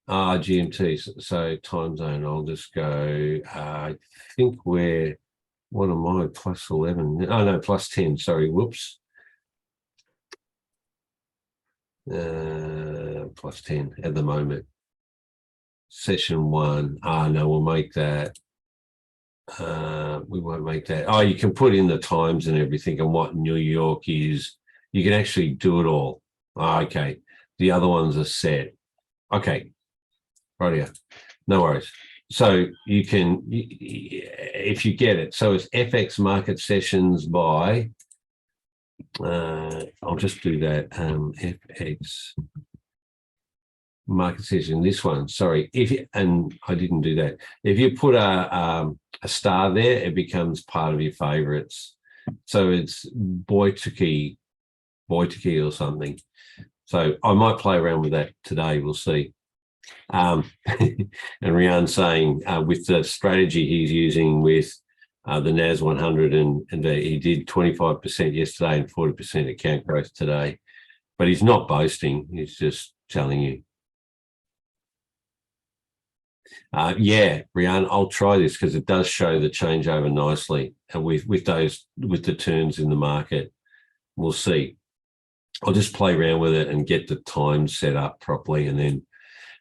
GMT. So time zone. I'll just go. I think we're. What am I? Plus 11. Oh no, plus 10. Sorry. Whoops. Plus 10 at the moment. Session 1. No, we'll make that. We won't make that. Oh, you can put in the times and everything and what New York is. You can actually do it all. Okay. The other ones are set. Okay. Right here. No worries. So you can, if you get it. So it's FX market sessions by, I'll just do that. FX market session, this one, sorry. And I didn't do that. If you put a star there, it becomes part of your favorites. So it's Boytiki or something. So I might play around with that today. We'll see. And Rian saying with the strategy he's using with the NAS 100 and he did 25% yesterday and 40% account growth today. But he's not boasting. He's just telling you. Yeah, Rian, I'll try this because it does show the changeover nicely with the turns in the market. We'll see. I'll just play around with it and get the time set up properly, and then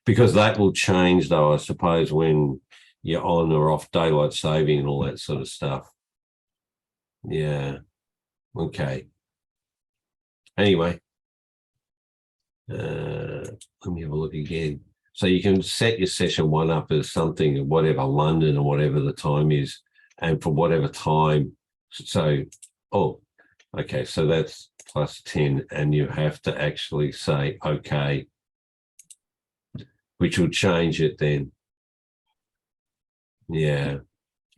because that will change though, I suppose, when you're on or off daylight saving and all that sort of stuff. Yeah. Okay. Anyway, let me have a look again. So you can set your session 1 up as something, whatever London or whatever the time is, and for whatever time. So, okay, so that's plus 10, and you have to actually say, okay, which will change it then. Yeah.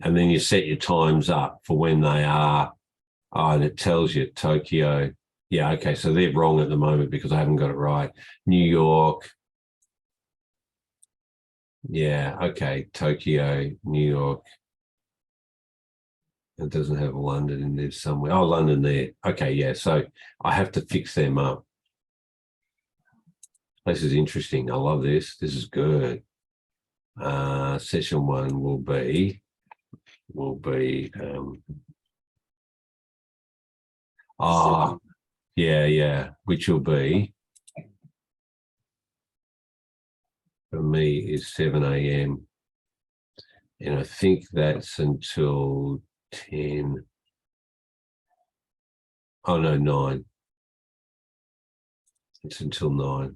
And then you set your times up for when they are. And it tells you Tokyo. Yeah, okay, so they're wrong at the moment because I haven't got it right. New York. Yeah, okay, Tokyo, New York. It doesn't have London in there somewhere. Oh, London there. Okay, yeah, so I have to fix them up. This is interesting. I love this. This is good. Session 1 will be Ah, yeah. Which will be, for me, is 7 a.m. And I think that's until 10. Oh, no, 9. It's until 9.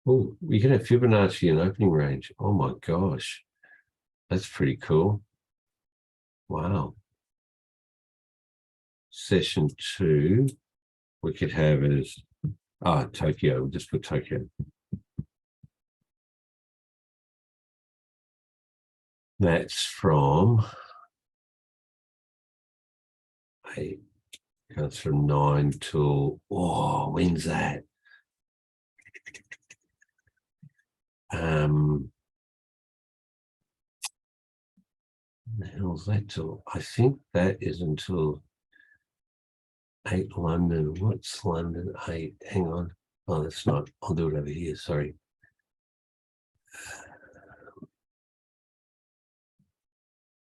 Oh, we can have Fibonacci and opening range. Oh my gosh. That's pretty cool. Wow. Session 2, we could have as Tokyo. We'll just put Tokyo. That's from 8. Goes from 9 till, when's that? The hell's that till? I think that is until 8 London. What's London 8? Hang on. Oh, that's not. I'll do it over here. Sorry.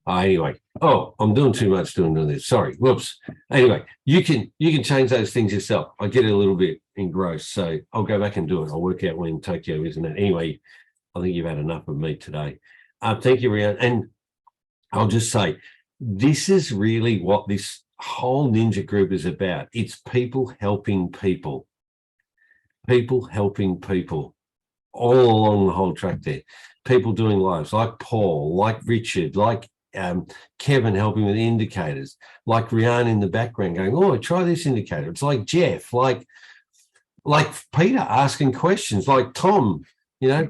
Anyway. Oh, I'm doing too much doing this. Sorry. Whoops. Anyway, you can change those things yourself. I get a little bit engrossed, so I'll go back and do it. I'll work out when Tokyo is, isn't it? Anyway, I think you've had enough of me today. Thank you, Rian. And I'll just say, this is really what this whole ninja group is about. It's people helping people. People helping people all along the whole track there. People doing lives like Paul, like Richard, like Kevin helping with indicators, like Rian in the background going, oh, try this indicator. It's like Jeff, like Peter asking questions, like Tom,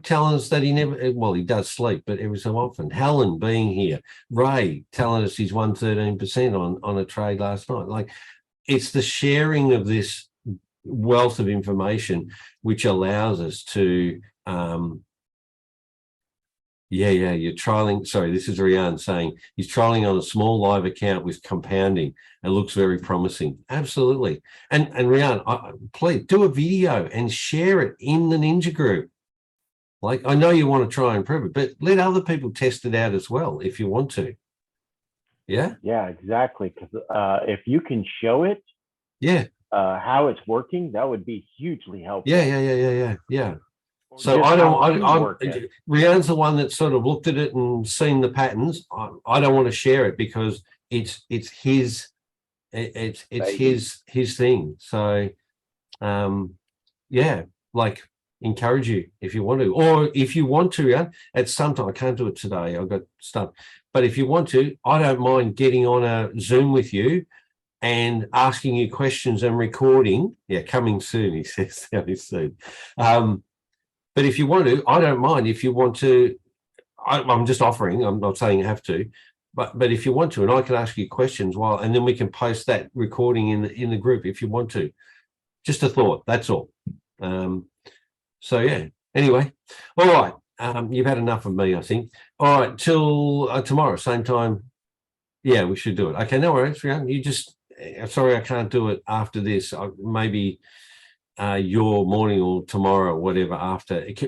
telling us that he never, well, he does sleep, but every so often. Helen being here, Ray telling us he's won 13% on a trade last night. Like, it's the sharing of this wealth of information which allows us to you're trialing. Sorry, this is Rian saying he's trialing on a small live account with compounding. It looks very promising. Absolutely. And Rian, please do a video and share it in the ninja group. Like, I know you want to try and improve it, but let other people test it out as well if you want to. Yeah. Yeah, exactly. Because if you can show it, how it's working, that would be hugely helpful. Yeah. So Rian's the one that sort of looked at it and seen the patterns. I don't want to share it because it's his thing. So like, encourage you if you want to, or if you want to, at some time. I can't do it today, I've got stuff, but if you want to, I don't mind getting on a Zoom with you and asking you questions and recording. Coming soon, he says. Coming soon. But if you want to, I don't mind. If you want to, I'm just offering. I'm not saying you have to, but if you want to, and I can ask you questions and then we can post that recording in the group if you want to. Just a thought. That's all. So yeah. Anyway, all right. You've had enough of me, I think. All right, till tomorrow, same time. Yeah, we should do it. Okay, no worries. You just. Sorry, I can't do it after this. Maybe. Your morning or tomorrow, whatever,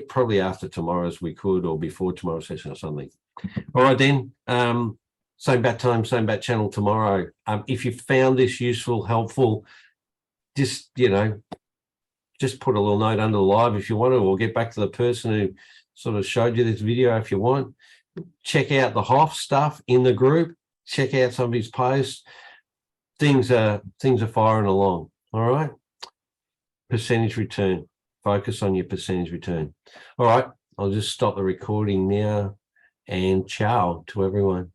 probably after tomorrow's we could, or before tomorrow's session or something. All right then, same bat time, same bat channel tomorrow. If you found this useful, helpful, just put a little note under the live if you want to, or get back to the person who sort of showed you this video if you want. Check out the Hoff stuff in the group, check out some of his posts. Things are firing along. All right. Percentage return. Focus on your percentage return. All right. I'll just stop the recording now, and ciao to everyone.